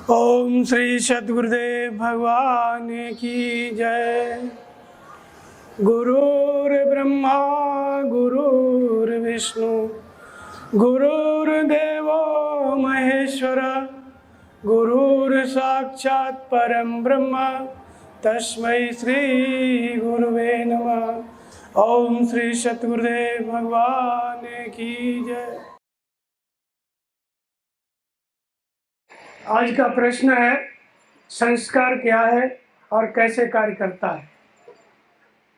ओम श्री सद्गुरुदेव भगवान की जय। गुरुर् ब्रह्मा गुरुर्विष्णु गुरुर्देवो महेश्वर गुरुर् साक्षात् परं ब्रह्म तस्मै श्री गुरुवे नमः। ओम श्री सद्गुरुदेव भगवान की जय। आज का प्रश्न है, संस्कार क्या है और कैसे कार्य करता है।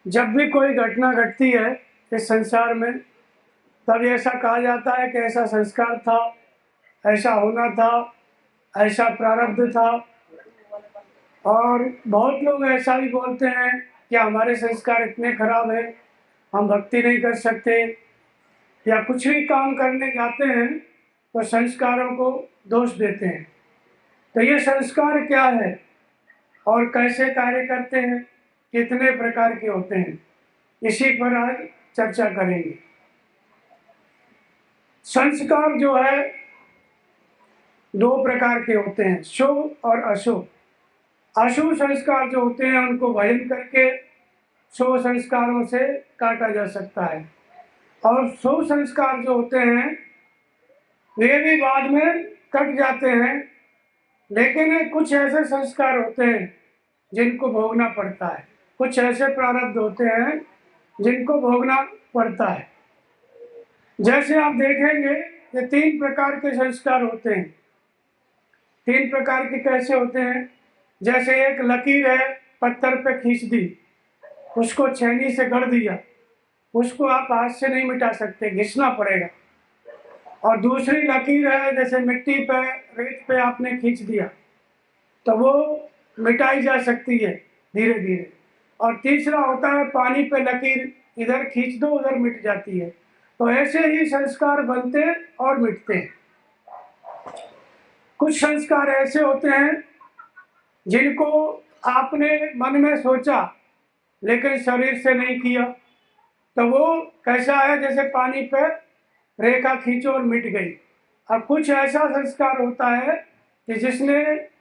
जब भी कोई घटना घटती है इस संसार में, तब ऐसा कहा जाता है कि ऐसा संस्कार था, ऐसा होना था, ऐसा प्रारब्ध था। और बहुत लोग ऐसा भी बोलते हैं कि हमारे संस्कार इतने खराब हैं, हम भक्ति नहीं कर सकते, या कुछ भी काम करने जाते हैं तो संस्कारों को दोष देते हैं। तो ये संस्कार क्या है और कैसे कार्य करते हैं, कितने प्रकार के होते हैं, इसी पर आज चर्चा करेंगे। संस्कार जो है दो प्रकार के होते हैं, शुभ और अशुभ। अशुभ संस्कार जो होते हैं उनको भजन करके शुभ संस्कारों से काटा जा सकता है, और शुभ संस्कार जो होते हैं वे भी बाद में कट जाते हैं, लेकिन कुछ ऐसे संस्कार होते हैं जिनको भोगना पड़ता है, कुछ ऐसे प्रारब्ध होते हैं जिनको भोगना पड़ता है। जैसे आप देखेंगे ये तीन प्रकार के संस्कार होते हैं। तीन प्रकार के कैसे होते हैं? जैसे एक लकीर है, पत्थर पे खींच दी, उसको छेनी से गढ़ दिया, उसको आप हाथ से नहीं मिटा सकते, घिसना पड़ेगा। और दूसरी लकीर है, जैसे मिट्टी पे, रेत पे आपने खींच दिया तो वो मिटाई जा सकती है धीरे धीरे। और तीसरा होता है पानी पे लकीर, इधर खींच दो उधर मिट जाती है। तो ऐसे ही संस्कार बनते और मिटते हैं। कुछ संस्कार ऐसे होते हैं जिनको आपने मन में सोचा लेकिन शरीर से नहीं किया, तो वो कैसा है, जैसे पानी पे रेखा खींचो और मिट गई। अब कुछ ऐसा संस्कार होता है कि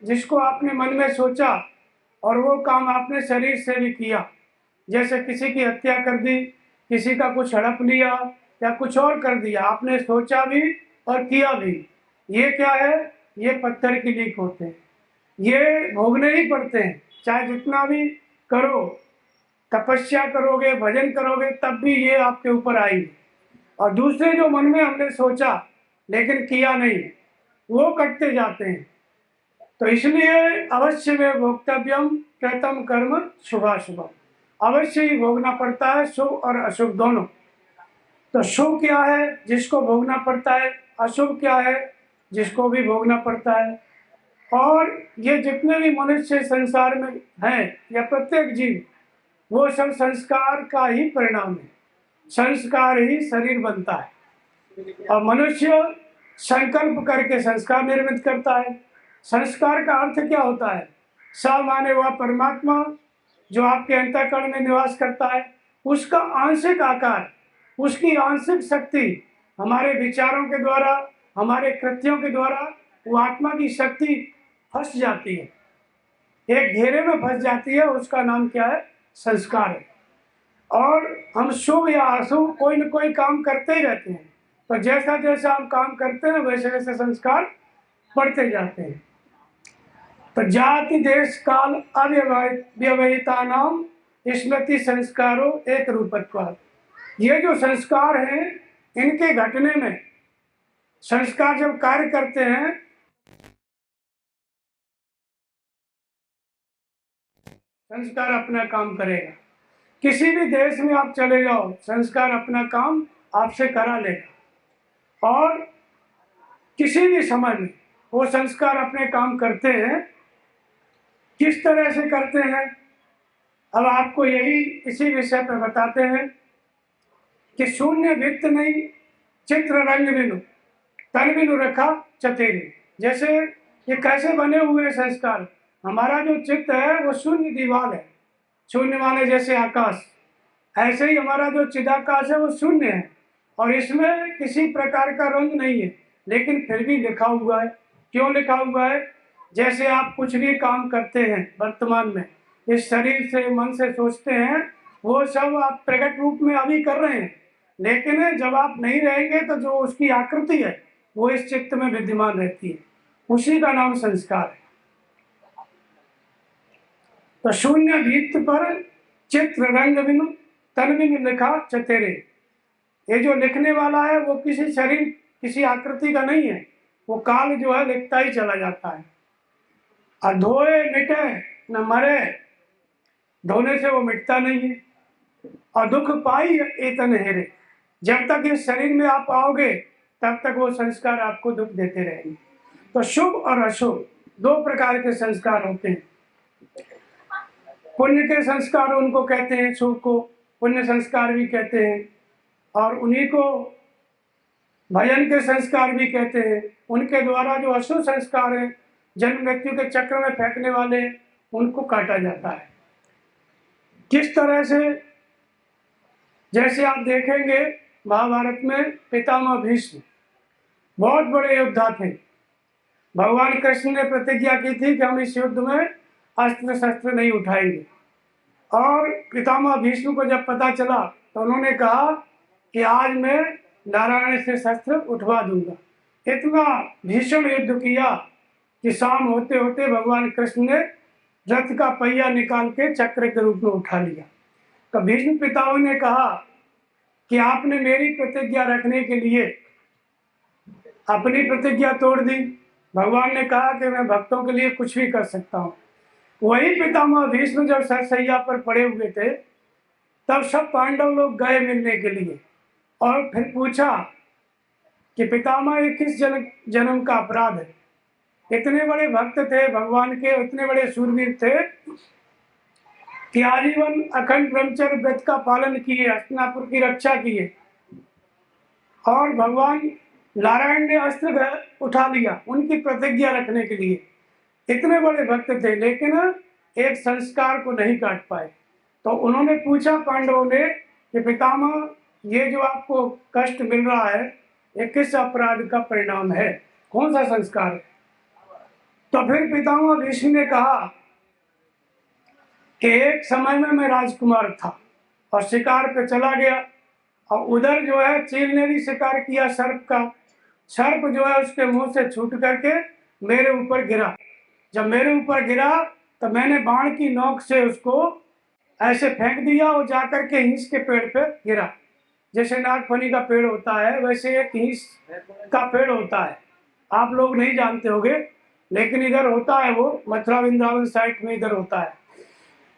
जिसको आपने मन में सोचा और वो काम आपने शरीर से भी किया, जैसे किसी की हत्या कर दी, किसी का कुछ हड़प लिया या कुछ और कर दिया, आपने सोचा भी और किया भी। ये क्या है? ये पत्थर की लीक होते हैं, ये भोगने ही पड़ते हैं। चाहे जितना भी करो, तपस्या करोगे, भजन करोगे, तब भी ये आपके ऊपर आएंगे। और दूसरे जो मन में हमने सोचा लेकिन किया नहीं, वो कटते जाते हैं। तो इसलिए अवश्य में भोक्तव्यम कृतम कर्म शुभाशुभम, अवश्य ही भोगना पड़ता है, शुभ और अशुभ दोनों। तो शुभ क्या है? जिसको भोगना पड़ता है। अशुभ क्या है? जिसको भी भोगना पड़ता है। और ये जितने भी मनुष्य संसार में हैं या प्रत्येक जीव, वो सब संस्कार का ही परिणाम है। संस्कार ही शरीर बनता है, और मनुष्य संकल्प करके संस्कार निर्मित करता है। संस्कार का अर्थ क्या होता है? स माने वह परमात्मा जो आपके अंतःकरण में निवास करता है, उसका आंशिक आकार, उसकी आंशिक शक्ति हमारे विचारों के द्वारा, हमारे कृत्यों के द्वारा वो आत्मा की शक्ति फंस जाती है, एक घेरे में फंस जाती है। उसका नाम क्या है? संस्कार है। और हम शुभ या अशुभ कोई न कोई काम करते ही रहते हैं, तो जैसा जैसा हम काम करते हैं वैसे वैसे संस्कार बढ़ते जाते हैं। तो जाति देश काल अव्यवहिता नाम स्मृति संस्कारों एक रूपत्वात्। ये जो संस्कार हैं, इनके घटने में संस्कार जब कार्य करते हैं, संस्कार अपना काम करेगा। किसी भी देश में आप चले जाओ, संस्कार अपना काम आपसे करा लेगा। और किसी भी समय में वो संस्कार अपने काम करते हैं। किस तरह से करते हैं, अब आपको यही इसी विषय पर बताते हैं कि शून्य वित्त नहीं चित्र रंग बिनु तन बिनु रखा चतेरे। जैसे ये कैसे बने हुए संस्कार? हमारा जो चित्त है वो शून्य दीवार है, शून्य माने जैसे आकाश, ऐसे ही हमारा जो चिदाकाश है वो शून्य है, और इसमें किसी प्रकार का रंग नहीं है, लेकिन फिर भी लिखा हुआ है। क्यों लिखा हुआ है? जैसे आप कुछ भी काम करते हैं वर्तमान में, इस शरीर से मन से सोचते हैं, वो सब आप प्रकट रूप में अभी कर रहे हैं, लेकिन जब आप नहीं रहेंगे तो जो उसकी आकृति है वो इस चित्त में विद्यमान रहती है, उसी का नाम संस्कार है। तो शून्य भीत पर चित्र रंग बिनु तन बिनु लिखा चतेरे। ये जो लिखने वाला है वो किसी शरीर किसी आकृति का नहीं है, वो काल जो है लिखता ही चला जाता है। और धोए मिटे न मरे, धोने से वो मिटता नहीं है। और दुख पाई एतन हेरे, जब तक इस शरीर में आप आओगे तब तक वो संस्कार आपको दुख देते रहेंगे। तो शुभ और अशुभ दो प्रकार के संस्कार होते हैं। पुण्य के संस्कार उनको कहते हैं, शुभ को पुण्य संस्कार भी कहते हैं, और उन्हीं को भजन के संस्कार भी कहते हैं। उनके द्वारा जो अशुभ संस्कार है, जन्म मृत्यु के चक्र में फेंकने वाले, उनको काटा जाता है। किस तरह से? जैसे आप देखेंगे महाभारत में पितामह भीष्म बहुत बड़े योद्धा थे। भगवान कृष्ण ने प्रतिज्ञा की थी कि हम इस युद्ध में अस्त्र शस्त्र नहीं उठाएंगे, और पितामह भीष्म को जब पता चला तो उन्होंने कहा कि आज मैं नारायण से शस्त्र उठवा दूंगा। इतना भीषण युद्ध किया कि शाम होते होते भगवान कृष्ण ने रथ का पहिया निकाल के चक्र के रूप में उठा लिया। तो भीष्म पितामह ने कहा कि आपने मेरी प्रतिज्ञा रखने के लिए अपनी प्रतिज्ञा तोड़ दी। भगवान ने कहा कि मैं भक्तों के लिए कुछ भी कर सकता हूँ। वही पितामह भीष्म जब सरसैया पर पड़े हुए थे तब सब पांडव लोग गए मिलने के लिए, और फिर पूछा कि पितामह ये किस जन्म का अपराध है? इतने बड़े भक्त थे भगवान के, इतने बड़े शूरवीर थे कि आजीवन अखंड ब्रह्मचर्य व्रत का पालन किए, हस्तिनापुर की रक्षा किए, और भगवान नारायण ने अस्त्र उठा लिया उनकी प्रतिज्ञा रखने के लिए। इतने बड़े भक्त थे लेकिन एक संस्कार को नहीं काट पाए। तो उन्होंने पूछा पांडवों ने कि पितामह ये जो आपको कष्ट मिल रहा है ये किस अपराध का परिणाम है, कौन सा संस्कार है? तो फिर पितामह भीष्म ने कहा कि एक समय में मैं राजकुमार था और शिकार पे चला गया, और उधर जो है चील ने भी शिकार किया सर्प का। सर्प जो है उसके मुंह से छूट करके मेरे ऊपर गिरा। जब मेरे ऊपर गिरा तो मैंने बाण की नोक से उसको ऐसे फेंक दिया और जाकर के हिंस के पेड़ पे गिरा। जैसे नागफनी का पेड़ होता है वैसे एक हिंस का पेड़ होता है, आप लोग नहीं जानते होंगे, लेकिन इधर होता है, वो मथुरा वृंदावन साइड में इधर होता है,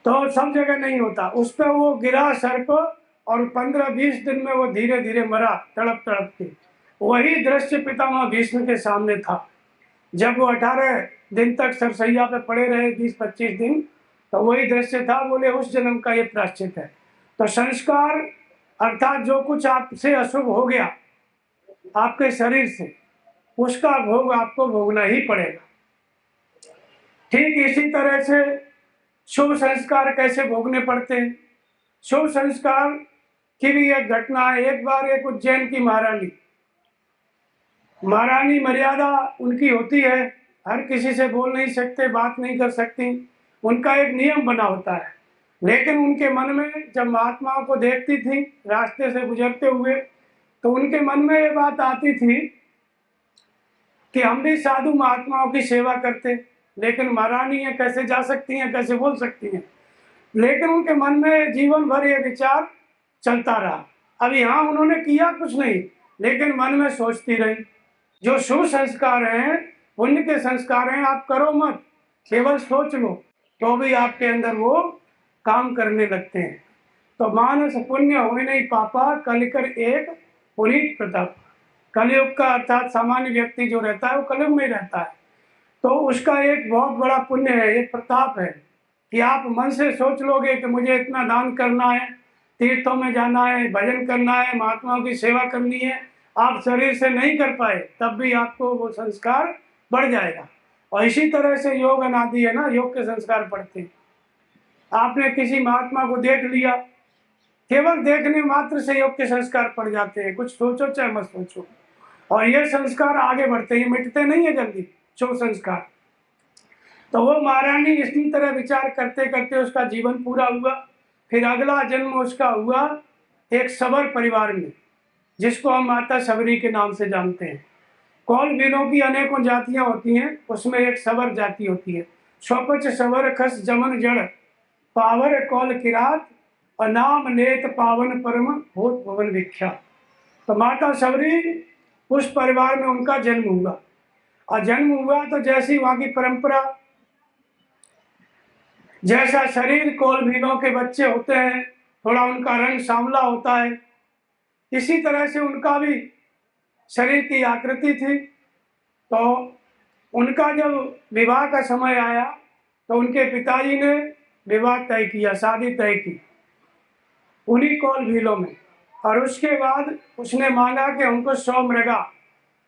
तो सब जगह नहीं होता। उस पर वो गिरा सर्प, और 15-20 दिन में वो धीरे धीरे मरा तड़प तड़प के। वही दृश्य पितामह भीष्म के सामने था। जब वो 18 दिन तक सरसैया पे पड़े रहे, 20-25 दिन, तो वही दृश्य था। बोले उस जन्म का ये प्रायश्चित है। तो संस्कार अर्थात जो कुछ आपसे अशुभ हो गया आपके शरीर से, उसका भोग आपको भोगना ही पड़ेगा। ठीक इसी तरह से शुभ संस्कार कैसे भोगने पड़ते हैं। शुभ संस्कार की भी एक घटना है। एक बार एक उज्जैन की महारानी मर्यादा उनकी होती है, हर किसी से बोल नहीं सकते, बात नहीं कर सकती, उनका एक नियम बना होता है। लेकिन उनके मन में जब महात्माओं को देखती थी रास्ते से गुजरते हुए, तो उनके मन में ये बात आती थी कि हम भी साधु महात्माओं की सेवा करते, लेकिन महारानी है, कैसे जा सकती हैं, कैसे बोल सकती हैं। लेकिन उनके मन में जीवन भर ये विचार चलता रहा। अब यहाँ उन्होंने किया कुछ नहीं, लेकिन मन में सोचती रही। जो शुभ संस्कार हैं, पुण्य के संस्कार हैं, आप करो मत, केवल सोच लो, तो भी आपके अंदर वो काम करने लगते हैं। तो मानस पुण्य हो नहीं पापा, कलिकर एक पुनीत प्रताप। कलयुग का अर्थात सामान्य व्यक्ति जो रहता है वो कलयुग में रहता है, तो उसका एक बहुत बड़ा पुण्य है, एक प्रताप है कि आप मन से सोच लोगे कि मुझे इतना दान करना है, तीर्थों में जाना है, भजन करना है, महात्माओं की सेवा करनी है। आप शरीर से नहीं कर पाए तब भी आपको वो संस्कार बढ़ जाएगा। और इसी तरह से योग अनादि है ना, योग के संस्कार पड़ते हैं। आपने किसी महात्मा को देख लिया, केवल देखने मात्र से योग के संस्कार पड़ जाते हैं, कुछ सोचो चाहे मत सोचो। और ये संस्कार आगे बढ़ते हैं, मिटते नहीं है जल्दी। शुभ संस्कार तो वो महारानी इसी तरह विचार करते करते उसका जीवन पूरा हुआ। फिर अगला जन्म उसका हुआ एक सबर परिवार में, जिसको हम माता सबरी के नाम से जानते हैं। कौल वीरों की अनेकों जातियां होती हैं, उसमें एक सबर जाति होती है। स्वपच सबर खस जमन जड़ पावर कौल किरात अनाम नेत पावन परम होत भवन विख्यात। तो माता सबरी उस परिवार में उनका जन्म हुआ, और जन्म हुआ तो जैसी वहाँ की परंपरा, जैसा शरीर कौल भीलों के बच्चे होते हैं, थोड़ा उनका रंग सांवला होता है, इसी तरह से उनका भी शरीर की आकृति थी। तो उनका जब विवाह का समय आया तो उनके पिताजी ने विवाह तय किया, शादी तय की उन्हीं कौल भीलों में। और उसके बाद उसने मांगा कि हमको 100 मृगा,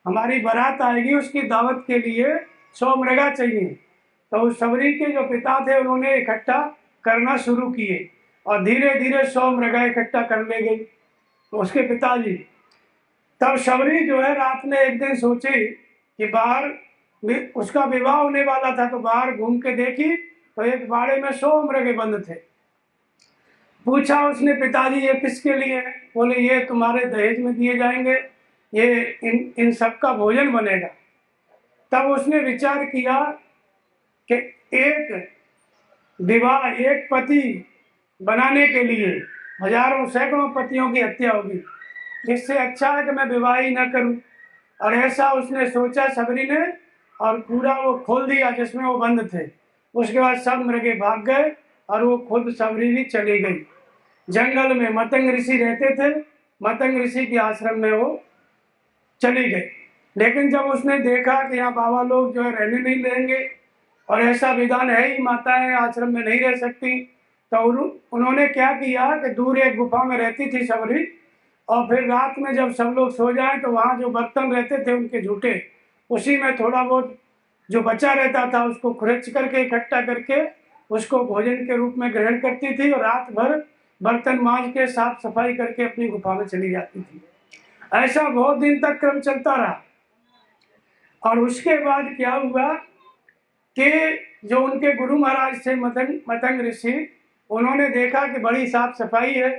हमारी बारात आएगी उसकी दावत के लिए 100 मृगा चाहिए। तो सबरी के जो पिता थे उन्होंने इकट्ठा करना शुरू किए, और धीरे धीरे 100 मृगा इकट्ठा करने गई उसके पिताजी। तब सबरी जो है रात में एक दिन सोची कि बाहर, उसका विवाह होने वाला था, तो बाहर घूम के देखी तो एक बाड़े में 100 मृगे बंद थे। पूछा उसने पिताजी ये किसके लिए है? बोले ये तुम्हारे दहेज में दिए जाएंगे, ये इन सबका भोजन बनेगा। तब उसने विचार किया कि एक विवाह, एक पति बनाने के लिए हजारों सैकड़ों पतियों की हत्या होगी, इससे अच्छा है कि मैं विवाह ही न करूं। और ऐसा उसने सोचा सबरी ने, और पूरा वो खोल दिया जिसमें वो बंद थे। उसके बाद सब मृगे भाग गए और वो खुद सबरी भी चली गई। जंगल में मतंग ऋषि रहते थे, मतंग ऋषि के आश्रम में वो चली गई। लेकिन जब उसने देखा कि यहाँ बाबा लोग जो है रहने नहीं देंगे, और ऐसा विधान है ही माताएं आश्रम में नहीं रह सकती, तो उन्होंने क्या किया कि दूर एक गुफा में रहती थी सबरी, और फिर रात में जब सब लोग सो जाएं तो वहाँ जो बर्तन रहते थे उनके झूठे, उसी में थोड़ा बहुत जो बचा रहता था उसको खुरच करके इकट्ठा करके उसको भोजन के रूप में ग्रहण करती थी, और रात भर बर्तन मांज के साफ सफाई करके अपनी गुफा में चली जाती थी। ऐसा बहुत दिन तक क्रम चलता रहा। और उसके बाद क्या हुआ कि जो उनके गुरु महाराज थे मतंग ऋषि, उन्होंने देखा कि बड़ी साफ सफाई है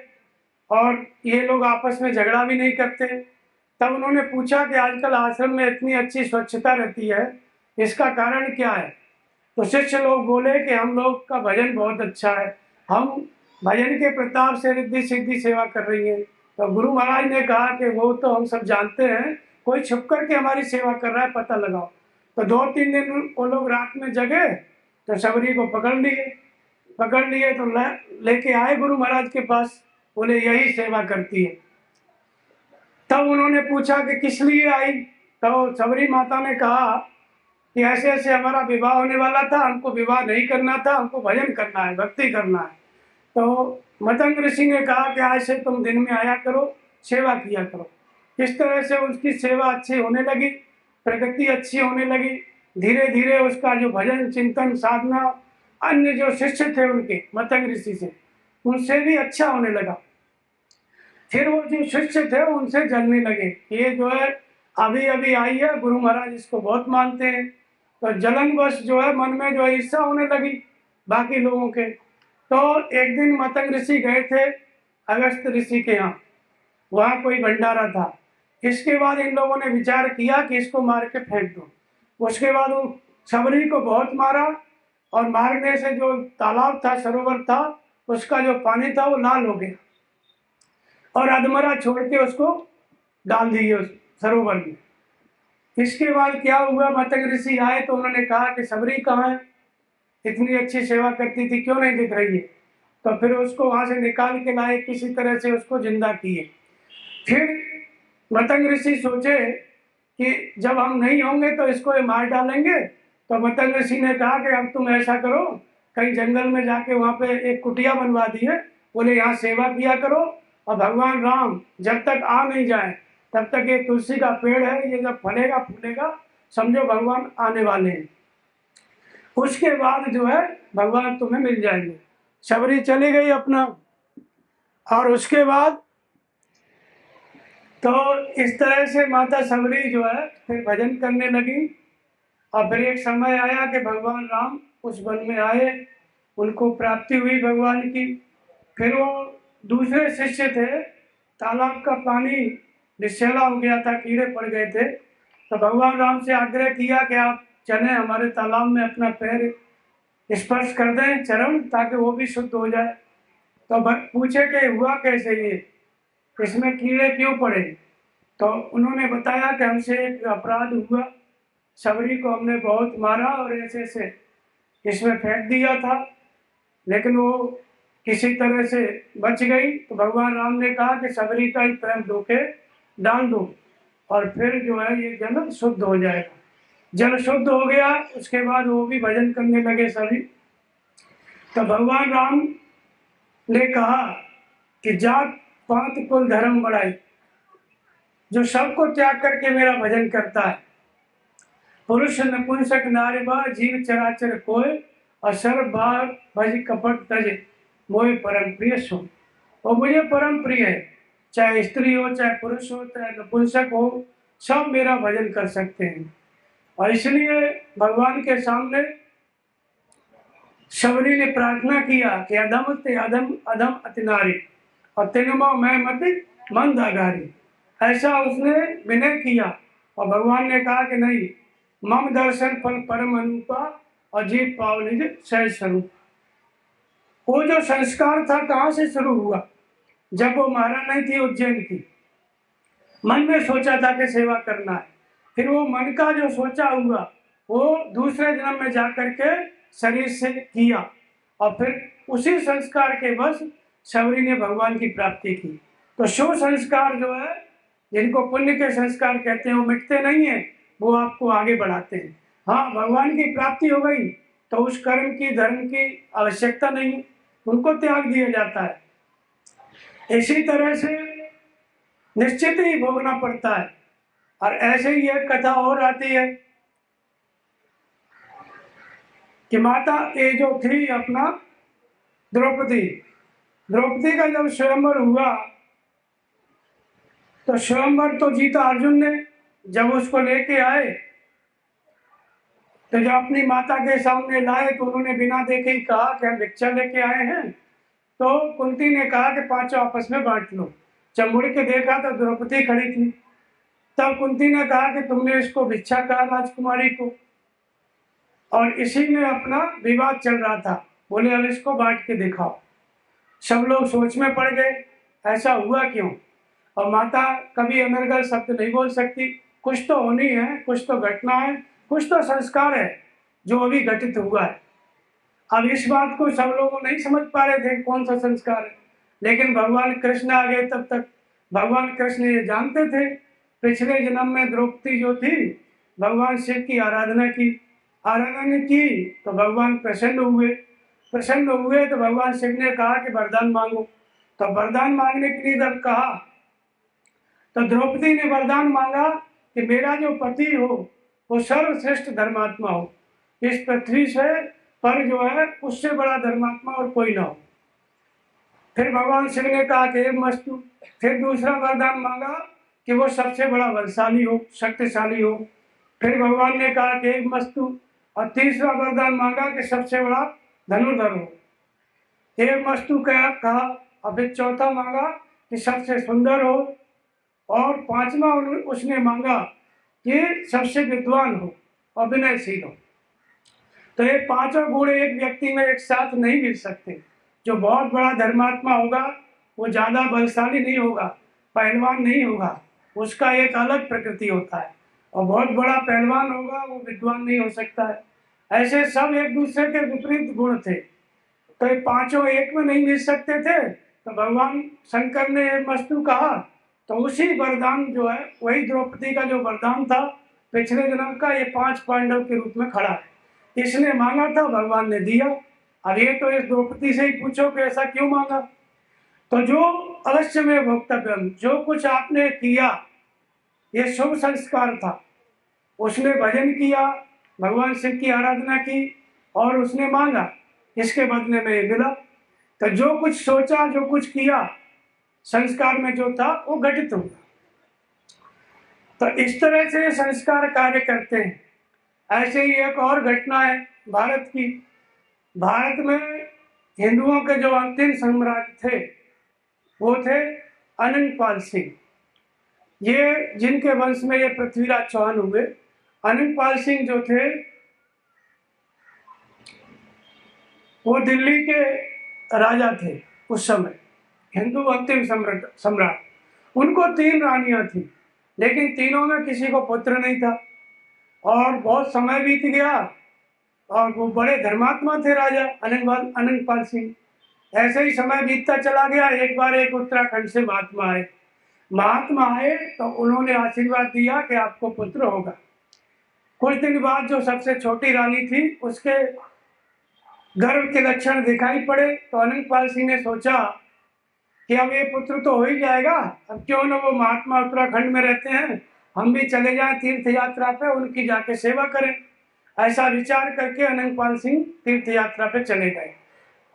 और ये लोग आपस में झगड़ा भी नहीं करते। तब उन्होंने पूछा कि आजकल आश्रम में इतनी अच्छी स्वच्छता रहती है, इसका कारण क्या है? तो शिष्य लोग बोले कि हम लोग का भजन बहुत अच्छा है, हम भजन के प्रताप से रिद्धि सिद्धि सेवा कर रही है। तो गुरु महाराज ने कहा कि वो तो हम सब जानते हैं, कोई छुप करके हमारी सेवा कर रहा है, पता लगाओ। तो 2-3 दिन वो लोग रात में जगे तो सबरी को पकड़ लिए तो लेके आए गुरु महाराज के पास, बोले यही सेवा करती है। तब उन्होंने पूछा कि किस लिए आई? तो सबरी माता ने कहा कि ऐसे ऐसे हमारा विवाह होने वाला था, हमको विवाह नहीं करना था, हमको भजन करना है, भक्ति करना है। तो मतंग ऋषि ने कहा कि आज से तुम दिन में आया करो, सेवा किया करो। इस तरह से उसकी सेवा अच्छी होने लगी, प्रगति अच्छी होने लगी। धीरे धीरे उसका जो भजन चिंतन साधना अन्य जो शिष्य थे उनके मतंग ऋषि से, उनसे भी अच्छा होने लगा। फिर वो जो शिष्य थे उनसे जलने लगे, ये जो है अभी अभी आई है, गुरु महाराज इसको बहुत मानते हैं। तो जलनवश जो है मन में जो है ईर्ष्या होने लगी बाकी लोगों के। तो एक दिन मतंग ऋषि गए थे अगस्त ऋषि के यहाँ, वहाँ कोई भंडारा था। इसके बाद इन लोगों ने विचार किया कि इसको मार के फेंक दो। उसके बाद वो सबरी को बहुत मारा, और मारने से जो तालाब था, सरोवर था, उसका जो पानी था वो लाल हो गया, और अधमरा छोड़ के उसको डाल दिए उस सरोवर में। इसके बाद क्या हुआ, मतंग ऋषि आए तो उन्होंने कहा कि सबरी कहाँ है, इतनी अच्छी सेवा करती थी, क्यों नहीं दिख रही है? तो फिर उसको वहां से निकाल के लाए, किसी तरह से उसको जिंदा किए। फिर मतंग ऋषि सोचे कि जब हम नहीं होंगे तो इसको ये मार डालेंगे। तो मतंग ऋषि ने कहा कि अब तुम ऐसा करो, कहीं जंगल में जाके वहां पे एक कुटिया बनवा दी है, बोले यहाँ सेवा किया करो, और भगवान राम जब तक आ नहीं जाए तब तक ये तुलसी का पेड़ है, ये जब फलेगा फूलेगा समझो भगवान आने वाले हैं, उसके बाद जो है भगवान तुम्हें मिल जाएंगे। सबरी चली गई अपना, और उसके बाद तो इस तरह से माता सबरी जो है फिर भजन करने लगी। और फिर एक समय आया कि भगवान राम उस वन में आए, उनको प्राप्ति हुई भगवान की। फिर वो दूसरे शिष्य थे, तालाब का पानी विषैला हो गया था, कीड़े पड़ गए थे, तो भगवान राम से आग्रह किया कि आप चलें हमारे तालाब में, अपना पैर स्पर्श कर दें चरण, ताकि वो भी शुद्ध हो जाए। तो पूछे कि हुआ कैसे ये, इसमें कीड़े क्यों पड़े? तो उन्होंने बताया कि हमसे एक अपराध हुआ, शबरी को हमने बहुत मारा और ऐसे से इसमें फेंक दिया था, लेकिन वो किसी तरह से बच गई। तो भगवान राम ने कहा कि शबरी का ही पैर धो के डाल दो और फिर जो है ये जल शुद्ध हो जाएगा। जल शुद्ध हो गया, उसके बाद वो भी भजन करने लगे सभी। तो भगवान राम ने कहा कि जात पात कुल धर्म बढ़ाई, जो सबको त्याग करके मेरा भजन करता है, पुरुष नपुंसक नारी बा जीव चराचर कोय, असर भाग भज कपट तज मोह परम प्रिय सो। और मुझे परम प्रिय है, चाहे स्त्री हो, चाहे पुरुष हो, चाहे नपुंसक हो, सब मेरा भजन कर सकते हैं। और इसलिए भगवान के सामने शबरी ने प्रार्थना किया कि अधम ते अधम अधम अति नारी और तेनुमा मैं मत मंद आगारी, ऐसा उसने विनय किया। और भगवान ने कहा कि नहीं, मम दर्शन फल परम अनुपा और जीव पाव निज सहज स्वरूप। वो जो संस्कार था कहाँ से शुरू हुआ? जब वो महारानी थी उज्जैन की, मन में सोचा था कि सेवा करना है, फिर वो मन का जो सोचा हुआ वो दूसरे जन्म में जाकर के शरीर से किया, और फिर उसी संस्कार के बस शबरी ने भगवान की प्राप्ति की। तो शुभ संस्कार जो है, जिनको पुण्य के संस्कार कहते हैं, वो मिटते नहीं है, वो आपको आगे बढ़ाते हैं। हाँ, भगवान की प्राप्ति हो गई तो उस कर्म की, धर्म की आवश्यकता नहीं, उनको त्याग दिया जाता है। इसी तरह से निश्चित ही भोगना पड़ता है। और ऐसे ही एक कथा और आती है कि माता ये जो थी अपना द्रौपदी, द्रौपदी का जब स्वयंवर हुआ तो स्वयंवर तो जीता अर्जुन ने। जब उसको लेके आए तो जब अपनी माता के सामने लाए तो उन्होंने बिना देखे ही कहा कि हम भिक्षा लेके आए हैं। तो कुंती ने कहा कि पांचों आपस में बांट लो। जब मुड़ के देखा तो द्रौपदी खड़ी थी। तब कुंती ने कहा कि तुमने इसको भिक्षा कहा राजकुमारी को, और इसी में अपना विवाद चल रहा था। बोले अब इसको बांट के दिखाओ। सब लोग सोच में पड़ गए, ऐसा हुआ क्यों? और माता कभी अनर्गल शब्द नहीं बोल सकती, कुछ तो होनी है, कुछ तो घटना है, कुछ तो संस्कार है जो अभी घटित हुआ है। अब इस बात को सब लोग नहीं समझ पा रहे थे कौन सा संस्कार है, लेकिन भगवान कृष्ण आ गए। तब तक भगवान कृष्ण ये जानते थे, पिछले जन्म में द्रौपदी जो थी भगवान शिव की आराधना की, आराधना की तो भगवान प्रसन्न हुए। प्रसन्न हुए तो भगवान शिव ने कहा कि वरदान मांगो। तो वरदान मांगने के लिए जब कहा तो द्रौपदी ने वरदान मांगा कि मेरा जो पति हो वो सर्वश्रेष्ठ धर्मात्मा हो, इस पृथ्वी से पर जो है उससे बड़ा धर्मात्मा और कोई ना हो। फिर भगवान शिव ने कहा कि मस्तु। फिर दूसरा वरदान मांगा कि वो सबसे बड़ा बलशाली हो, शक्तिशाली हो। फिर भगवान ने कहा कि मस्तु। और तीसरा वरदान मांगा कि सबसे बड़ा धनुर्धर हो, एक मस्तु कहा। और फिर चौथा मांगा कि सबसे सुंदर हो, और पांचवा उसने मांगा कि सबसे विद्वान हो और विनयशील हो। तो ये पांचों गुण एक व्यक्ति में एक साथ नहीं मिल सकते। जो बहुत बड़ा धर्मात्मा होगा वो ज्यादा बलशाली नहीं होगा, पहलवान नहीं होगा, उसका एक अलग प्रकृति होता है। और बहुत बड़ा पहलवान होगा वो विद्वान नहीं हो सकता है। ऐसे सब एक दूसरे के विपरीत गुण थे, तो ये पांचों एक में नहीं मिल सकते थे। तो भगवान शंकर ने मस्तु कहा, तो उसी वरदान जो है वही द्रौपदी का जो वरदान था पिछले जन्म का, ये 5 पांडव के रूप में खड़ा है। इसने मांगा था, भगवान ने दिया। अब ये तो इस द्रौपदी से ही पूछो कि ऐसा क्यों मांगा। तो जो अवश्य में भोक्तव्यम, जो कुछ आपने किया ये शुभ संस्कार था। उसने भजन किया, भगवान शिव की आराधना की और उसने मांगा, इसके बदले में ये मिला। तो जो कुछ सोचा, जो कुछ किया, संस्कार में जो था वो घटित हुआ। तो इस तरह से संस्कार कार्य करते हैं। ऐसे ही एक और घटना है भारत की। भारत में हिंदुओं के जो अंतिम सम्राट थे वो थे अनंगपाल सिंह। ये जिनके वंश में ये पृथ्वीराज चौहान हुए। अनंगपाल सिंह जो थे वो दिल्ली के राजा थे उस समय, हिंदू अंतिम सम्राट। उनको 3 रानियां थी, लेकिन तीनों में किसी को पुत्र नहीं था। और बहुत समय बीत गया और वो बड़े धर्मात्मा थे राजा अनंगपाल सिंह। ऐसे ही समय बीतता चला गया। एक बार एक उत्तराखंड से महात्मा आए तो उन्होंने आशीर्वाद दिया कि आपको पुत्र होगा। कुछ दिन बाद जो सबसे छोटी रानी थी उसके गर्भ के लक्षण दिखाई पड़े, तो अनंगपाल सिंह ने सोचा कि अब ये पुत्र तो हो ही जाएगा, अब क्यों ना वो महात्मा उत्तराखंड में रहते हैं, हम भी चले जाएं तीर्थ यात्रा पे, उनकी जाके सेवा करें। ऐसा विचार करके अनंगपाल सिंह तीर्थ यात्रा पे चले गए।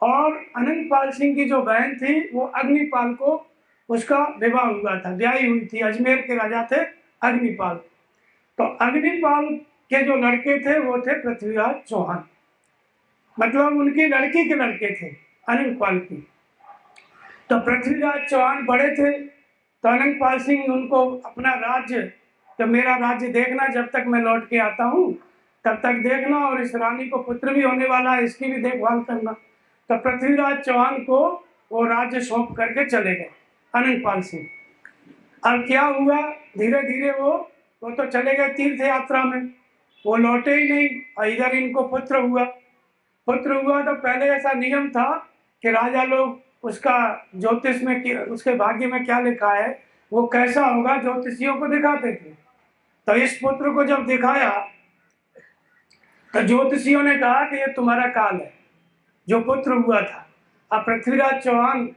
और अनंगपाल सिंह की जो बहन थी वो अग्निपाल को उसका विवाह हुआ था, ब्याही हुई थी। अजमेर के राजा थे अग्निपाल। तो अग्निपाल के जो लड़के थे वो थे पृथ्वीराज चौहान, मतलब उनकी लड़की के लड़के थे अनंगपाल की। तो पृथ्वीराज चौहान बड़े थे, तो अनंगपाल सिंह उनको अपना राज्य, जब मेरा राज्य देखना, जब तक मैं लौट के आता हूँ तब तक देखना, और इस रानी को पुत्र भी होने वाला है, इसकी भी देखभाल करना। तो पृथ्वीराज चौहान को वो राज्य सौंप करके चले गए अनंगपाल सिंह। अब क्या हुआ, धीरे धीरे वो तो चले गए तीर्थ यात्रा में, वो लौटे ही नहीं। और इधर इनको पुत्र हुआ तो पहले ऐसा नियम था कि राजा लोग उसका ज्योतिष में, उसके भाग्य में क्या लिखा है, वो कैसा होगा, ज्योतिषियों को दिखाते थे। तो इस पुत्र को जब दिखाया तो ज्योतिषियों ने कहा कि ये तुम्हारा काल है, जो पुत्र हुआ था। अब पृथ्वीराज चौहान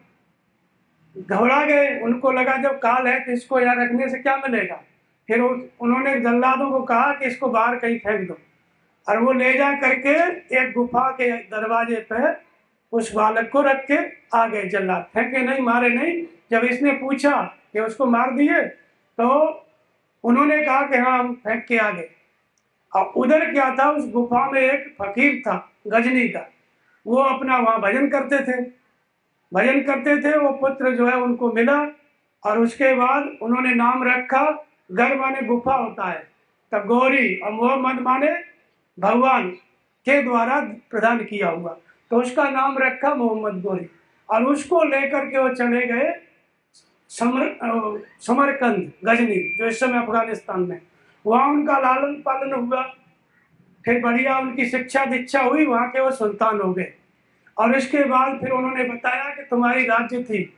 घबरा गए, उनको लगा जब काल है तो इसको यहाँ रखने से क्या मिलेगा। फिर उन्होंने जल्लादों को कहा कि इसको बाहर कहीं फेंक दो, और वो ले जा करके एक गुफा के दरवाजे पे उस बालक को रख के आ गए जल्लाद। फेंके नहीं, मारे नहीं। जब इसने पूछा कि उसको मार दिए तो उन्होंने कहा कि हाँ हम फेंक के आ गए। और उधर क्या था, उस गुफा में एक फकीर था गजनी का, वो अपना वहाँ भजन करते थे। वो पुत्र जो है उनको मिला, और उसके बाद उन्होंने नाम रखा, गर माने गुफा होता है, तब गौरी, और मोहम्मद माने भगवान के द्वारा प्रदान किया हुआ, तो उसका नाम रखा मोहम्मद गौरी। और उसको लेकर के वो चले गए समरकंद गजनी, जो इस समय अफगानिस्तान में। वहाँ उनका लालन पालन हुआ, फिर बढ़िया उनकी शिक्षा दीक्षा हुई, वहाँ के वो सुल्तान हो गए। और इसके बाद फिर उन्होंने बताया कि तुम्हारी राज्य थी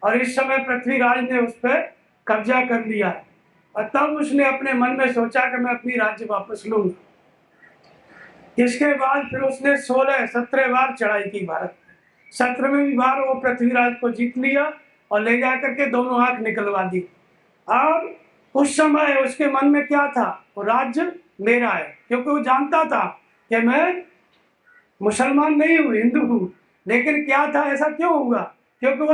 और इस समय पृथ्वीराज ने उस पर कब्जा कर लिया है। और तब उसने अपने मन में सोचा कि मैं अपनी राज्य वापस लूंगा। इसके बाद फिर उसने 16-17 बार चढ़ाई की भारत। 17वीं बार वो पृथ्वीराज को जीत लिया और ले जा करके दोनों आंख निकलवा दी। और उस समय उसके मन में क्या था, वो राज्य मेरा है, क्योंकि वो जानता था कि मैं मुसलमान नहीं हूँ, हिंदू हूँ। लेकिन क्या था, ऐसा क्यों हुआ, क्योंकि वो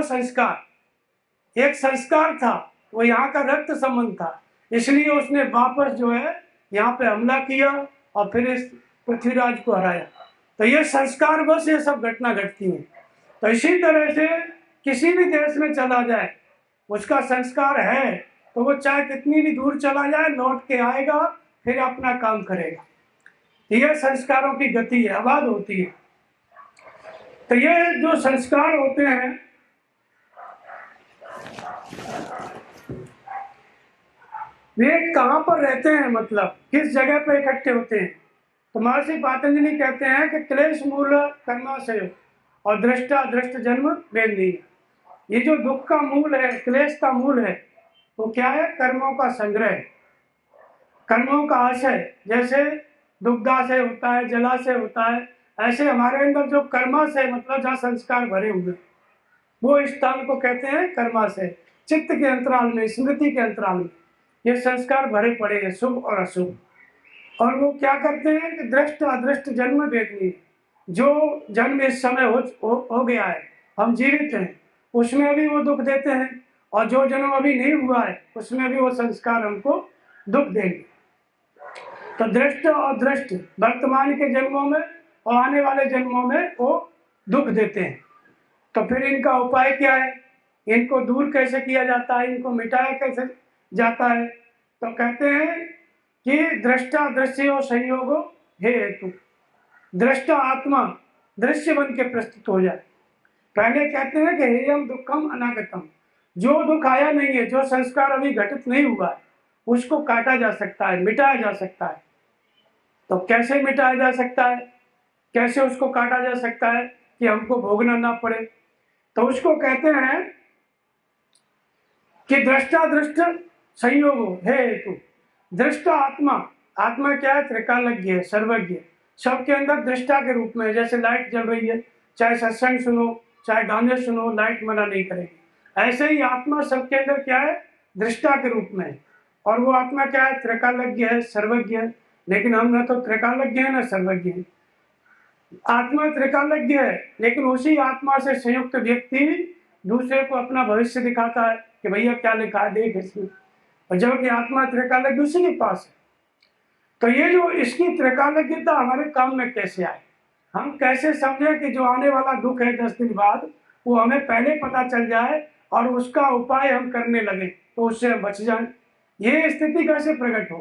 एक संस्कार था, वो यहाँ का रक्त संबंध था। इसलिए उसने वापस जो है यहाँ पे हमला किया और फिर इस पृथ्वीराज को हराया। तो ये संस्कार बस ये सब घटना घटती है। तो इसी तरह से किसी भी देश में चला जाए, उसका संस्कार है तो वो चाहे कितनी भी दूर चला जाए लौट के आएगा, फिर अपना काम करेगा। ये संस्कारों की गति है, आबाद होती है। तो ये जो संस्कार होते हैं वे कहाँ पर रहते हैं, मतलब किस जगह पर इकट्ठे होते हैं। तो महर्षि पातंजलि कहते हैं कि क्लेश मूल कर्माशय और दृष्टा दृष्ट जन्म वेदनीय। ये जो दुख का मूल है, क्लेश का मूल है, वो क्या है, कर्मों का संग्रह, कर्मों का आशय। जैसे दुग्धाशय होता है, जलाशय होता है, ऐसे हमारे अंदर जो कर्माशय, मतलब जहाँ संस्कार भरे हुए, वो स्थान को कहते हैं कर्माशय। चित्त के अंतराल में, स्मृति के अंतराल में ये संस्कार भरे पड़े हैं, शुभ और अशुभ। और वो क्या करते हैं कि दृष्ट अदृष्ट जन्म वेदनीय। जो जन्म इस समय हो गया है, हम जीवित हैं, उसमें भी वो दुख देते हैं, और जो जन्म अभी नहीं हुआ है उसमें भी वो संस्कार हमको दुख देंगे। तो दृष्ट और दृष्ट वर्तमान के जन्मों में और आने वाले जन्मों में वो दुख देते हैं। तो फिर इनका उपाय क्या है, इनको दूर कैसे किया जाता है, इनको मिटाया कैसे जाता है? तो कहते हैं कि दृष्टा दृश्यो संयोगो हे हेतु, दृष्टा आत्मा दृश्य बन के प्रस्तुत हो जाए। पहले कहते हैं कि हेयम दुखम अनागतम, जो दुख आया नहीं है, जो संस्कार अभी घटित नहीं हुआ है, उसको काटा जा सकता है, मिटाया जा सकता है। तो कैसे मिटाया जा सकता है, कैसे उसको काटा जा सकता है कि हमको भोगना ना पड़े? तो उसको कहते हैं कि दृष्टा दृष्ट संयोग है हेतु। दृष्टा आत्मा, आत्मा क्या है? त्रिकालज्ञ है, सर्वज्ञ, सबके अंदर दृष्टा के रूप में। जैसे लाइट जल रही है, चाहे सत्संग सुनो चाहे गाने सुनो, लाइट मना नहीं करेगी। ऐसे ही आत्मा सबके अंदर क्या है? दृष्टा के रूप में। और वो आत्मा क्या है? त्रिकालज्ञ है, सर्वज्ञ है। लेकिन हम ना तो त्रिकालज्ञ है ना सर्वज्ञ है। आत्मा त्रिकालज्ञ है, लेकिन उसी आत्मा से संयुक्त व्यक्ति दूसरे को अपना भविष्य दिखाता है कि भैया क्या लिखा है देख इसमें, और जबकि आत्मा त्रिकालज्ञ उसी के पास है। तो ये जो इसकी त्रिकालज्ञता हमारे काम में कैसे आए, हम कैसे समझे कि जो आने वाला दुख है 10 दिन बाद, वो हमें पहले पता चल जाए और उसका उपाय हम करने लगे तो उससे हम बच जाए। ये स्थिति कैसे प्रकट हो?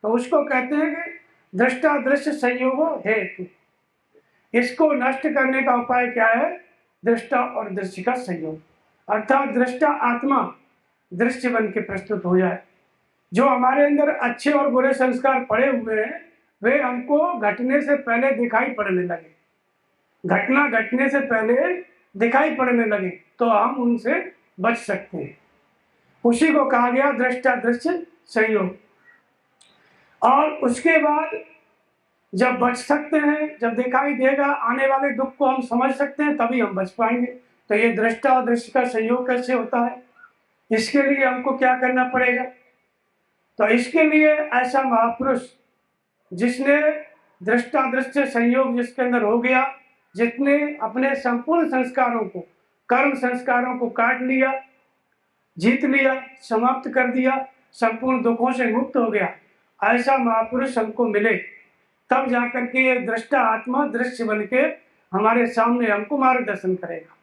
तो उसको कहते हैं कि दृष्टा दृश्य संयोगो हेतु। इसको नष्ट करने का उपाय क्या है? दृष्टा और दृश्य का संयोग, अर्थात दृष्टा आत्मा दृश्य बन के प्रस्तुत हो जाए। जो हमारे अंदर अच्छे और बुरे संस्कार पड़े हुए हैं, वे हमको घटने से पहले दिखाई पड़ने लगे, घटना घटने से पहले दिखाई पड़ने लगे, तो हम उनसे बच सकते हैं। उसी को कहा गया दृष्टा दृश्य संयोग। और उसके बाद जब बच सकते हैं, जब दिखाई देगा आने वाले दुख को हम समझ सकते हैं, तभी हम बच पाएंगे। तो ये दृष्टा और दृश्य का संयोग कैसे होता है, इसके लिए हमको क्या करना पड़ेगा? तो इसके लिए ऐसा महापुरुष जिसने दृष्टा दृश्य संयोग जिसके अंदर हो गया, जिसने अपने संपूर्ण संस्कारों को, कर्म संस्कारों को काट लिया, जीत लिया, समाप्त कर दिया, संपूर्ण दुखों से मुक्त हो गया, ऐसा महापुरुष हमको मिले, तब जाकर के ये दृष्टा आत्मा दृश्य बन के हमारे सामने हमको मार्गदर्शन करेगा।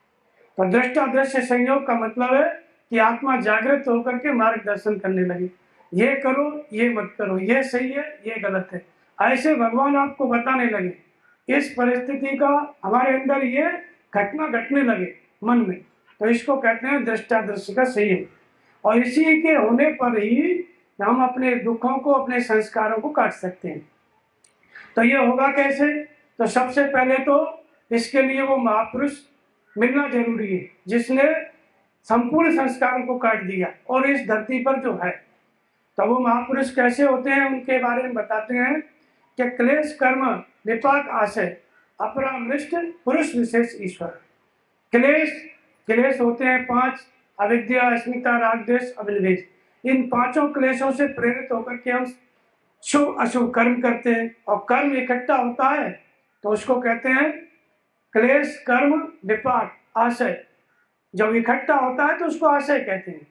तो दृष्टा दृश्य संयोग का मतलब है कि आत्मा जागृत होकर के मार्गदर्शन करने लगे, ये करो ये मत करो, ये सही है ये गलत है, ऐसे भगवान आपको बताने लगे। इस परिस्थिति का हमारे अंदर ये घटना घटने लगे मन में, तो इसको कहते हैं दृष्टा दृश्य का संयोग। और इसी के होने पर ही हम अपने दुखों को, अपने संस्कारों को काट सकते हैं। तो ये होगा कैसे? तो सबसे पहले तो इसके लिए वो महापुरुष मिलना जरूरी है जिसने संपूर्ण संस्कारों को काट दिया और इस धरती पर जो है। तो वो महापुरुष कैसे होते हैं उनके बारे में बताते हैं कि क्लेश कर्म विपाक आशय अपरामृष्ट पुरुष विशेष ईश्वर। क्लेश होते हैं 5, अविद्या, अस्मिता, राग, द्वेष, अभिनिवेश। इन 5 क्लेशों से प्रेरित होकर के हम शुभ अशुभ कर्म करते हैं, और कर्म इकट्ठा होता है तो उसको कहते हैं क्लेश कर्म विपाक आशय। जब इकट्ठा होता है तो उसको आशय कहते हैं,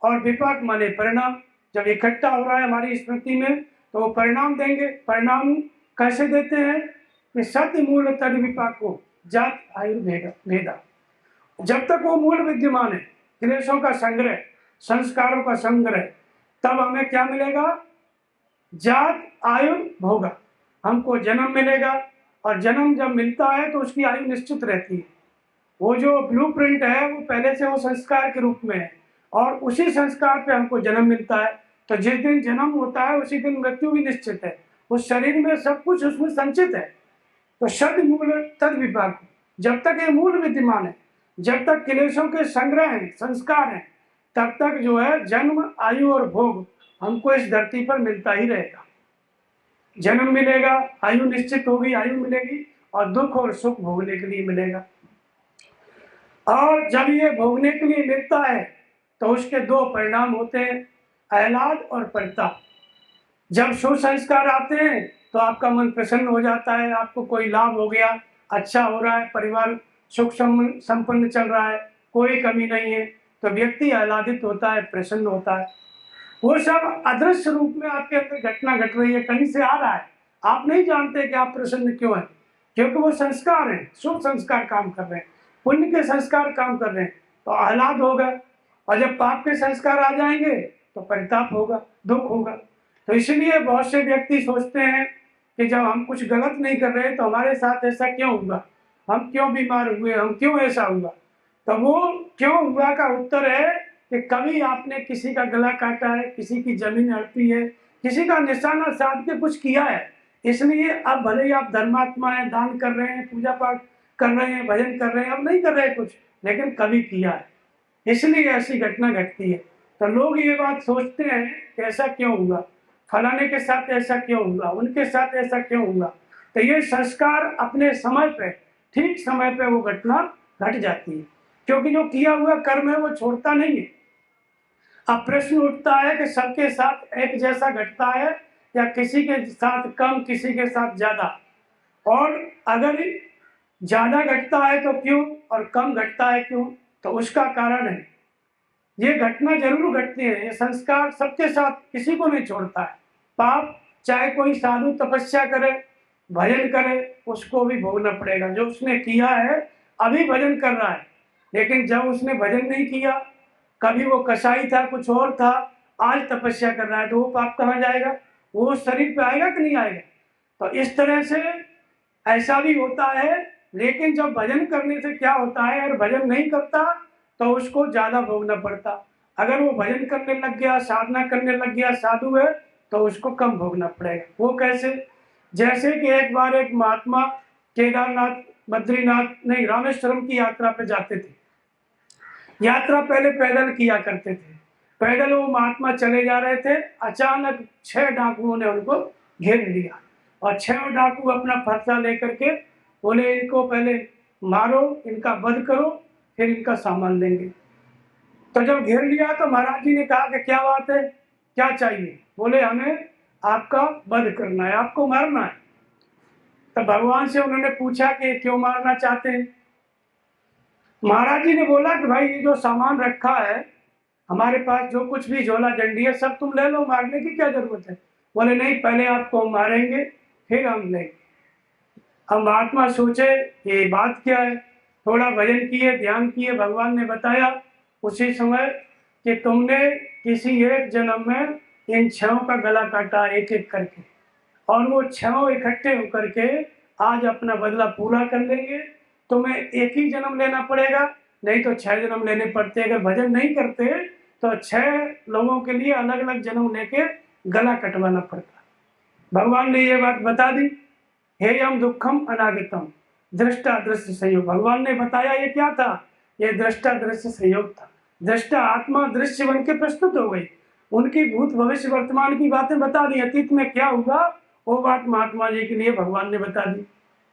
और विपाक माने परिणाम। जब इकट्ठा हो रहा है हमारी स्मृति में तो वो परिणाम देंगे। परिणाम कैसे देते हैं कि सत्य मूल तद विपाक को जात आयुर्भेदा। जब तक वो मूल विद्यमान है, क्लेशों का संग्रह, संस्कारों का संग्रह, तब हमें क्या मिलेगा? जात आयु भोगा, हमको जन्म मिलेगा। और जन्म जब मिलता है तो उसकी आयु निश्चित रहती है। वो जो ब्लूप्रिंट है वो पहले से वो संस्कार के रूप में है, और उसी संस्कार पे हमको जन्म मिलता है। तो जिस दिन जन्म होता है उसी दिन मृत्यु भी निश्चित है। उस शरीर में सब कुछ उसमें संचित है। तो शब्द मूल तद विपाक, जब तक ये मूल विद्यमान है, जब तक क्लेशों के संग्रह हैं, संस्कार हैं, तब तक जो है जन्म, आयु और भोग हमको इस धरती पर मिलता ही रहेगा। जन्म मिलेगा, आयु निश्चित होगी, आयु मिलेगी, और दुख और सुख भोगने के लिए मिलेगा। और जब ये भोगने के लिए मिलता है तो उसके 2 परिणाम होते हैं, आह्लाद और परिताप। जब शुभ संस्कार आते हैं तो आपका मन प्रसन्न हो जाता है, आपको कोई लाभ हो गया, अच्छा हो रहा है, परिवार सुख संपन्न चल रहा है, कोई कमी नहीं है, तो व्यक्ति आह्लादित होता है, प्रसन्न होता है। वो सब अदृश्य रूप में आपके अंदर घटना घट रही है, कहीं से आ रहा है, आप नहीं जानते कि आप प्रसन्न क्यों हैं, क्योंकि वो संस्कार हैं, शुभ संस्कार काम कर रहे हैं, पुण्य के संस्कार काम कर रहे हैं, तो आह्लाद होगा। और जब पाप के संस्कार आ जाएंगे तो परिताप होगा, दुख होगा। तो इसलिए बहुत से व्यक्ति सोचते हैं कि जब हम कुछ गलत नहीं कर रहे तो हमारे साथ ऐसा क्यों हुआ, हम क्यों बीमार हुए, हम क्यों ऐसा हुआ। तो वो क्यों हुआ का उत्तर है कि कभी आपने किसी का गला काटा है, किसी की जमीन हड़पी है, किसी का निशाना साध के कुछ किया है, इसलिए अब भले ही आप धर्मात्मा हैं, दान कर रहे हैं, पूजा पाठ कर रहे हैं, भजन कर रहे हैं, अब नहीं कर रहे कुछ, लेकिन कभी किया है, इसलिए ऐसी घटना घटती है। तो लोग ये बात सोचते हैं कि ऐसा क्यों हुआ, फलाने के साथ ऐसा क्यों हुआ, उनके साथ ऐसा क्यों हुआ। तो ये संस्कार अपने समय पे, ठीक समय पे वो घटना घट जाती है, क्योंकि जो किया हुआ कर्म है वो छोड़ता नहीं है। अब प्रश्न उठता है कि सबके साथ एक जैसा घटता है या किसी के साथ कम, किसी के साथ ज्यादा, और अगर ज्यादा घटता है तो क्यों और कम घटता है क्यों। तो उसका कारण है, ये घटना जरूर घटती है, ये संस्कार सबके साथ, किसी को नहीं छोड़ता है। पाप चाहे कोई साधु तपस्या करे, भजन करे, उसको भी भोगना पड़ेगा। जो उसने किया है, अभी भजन कर रहा है, लेकिन जब उसने भजन नहीं किया, कभी वो कसाई था, कुछ और था, आज तपस्या कर रहा है, तो वो पाप कहाँ जाएगा, वो शरीर पे आएगा कि नहीं आएगा। तो इस तरह से ऐसा भी होता है। लेकिन जब भजन करने से क्या होता है, अगर भजन नहीं करता तो उसको ज्यादा भोगना पड़ता। अगर वो भजन करने लग गया, साधना करने लग गया, साधु है, तो उसको कम भोगना पड़ेगा। वो कैसे, जैसे कि एक बार एक महात्मा केदारनाथ, बद्रीनाथ नहीं, रामेश्वरम की यात्रा पे जाते थे। यात्रा पहले पैदल किया करते थे, पैदल वो महात्मा चले जा रहे थे, अचानक 6 डाकुओं ने उनको घेर लिया, और 6 डाकू अपना फरसा लेकर के बोले इनको पहले मारो, इनका वध करो, फिर इनका सामान लेंगे। तो जब घेर लिया तो महाराज जी ने कहा कि क्या बात है, क्या चाहिए। बोले हमें आपका वध करना है, आपको मारना है। तो भगवान से उन्होंने पूछा कि क्यों मारना चाहते हैं। महाराज जी ने बोला कि भाई ये जो सामान रखा है हमारे पास, जो कुछ भी झोला झंडी है सब तुम ले लो, मारने की क्या जरूरत है। बोले नहीं, पहले आपको मारेंगे फिर हम लेंगे। अब महात्मा सोचे ये बात क्या है, थोड़ा भजन किए, ध्यान किए, भगवान ने बताया उसी समय कि तुमने किसी एक जन्म में इन 6 का गला काटा एक एक करके, और वो 6 इकट्ठे होकर के आज अपना बदला पूरा कर लेंगे। तुम्हें एक ही जन्म लेना पड़ेगा, नहीं तो 6 जन्म लेने पड़ते। अगर भजन नहीं करते तो 6 लोगों के लिए अलग अलग जन्म लेके गला कटवाना पड़ता। भगवान ने ये बात बता दी, हेयम दुखम अनागतम दृष्टा दृश्य संयोग। भगवान ने बताया ये क्या था, ये दृष्टा दृश्य संयोग था। दृष्टा आत्मा दृश्य बन के प्रस्तुत हो गई, उनकी भूत भविष्य वर्तमान की बातें बता दी, अतीत में क्या हुआ वो बात महात्मा जी के लिए भगवान ने बता दी।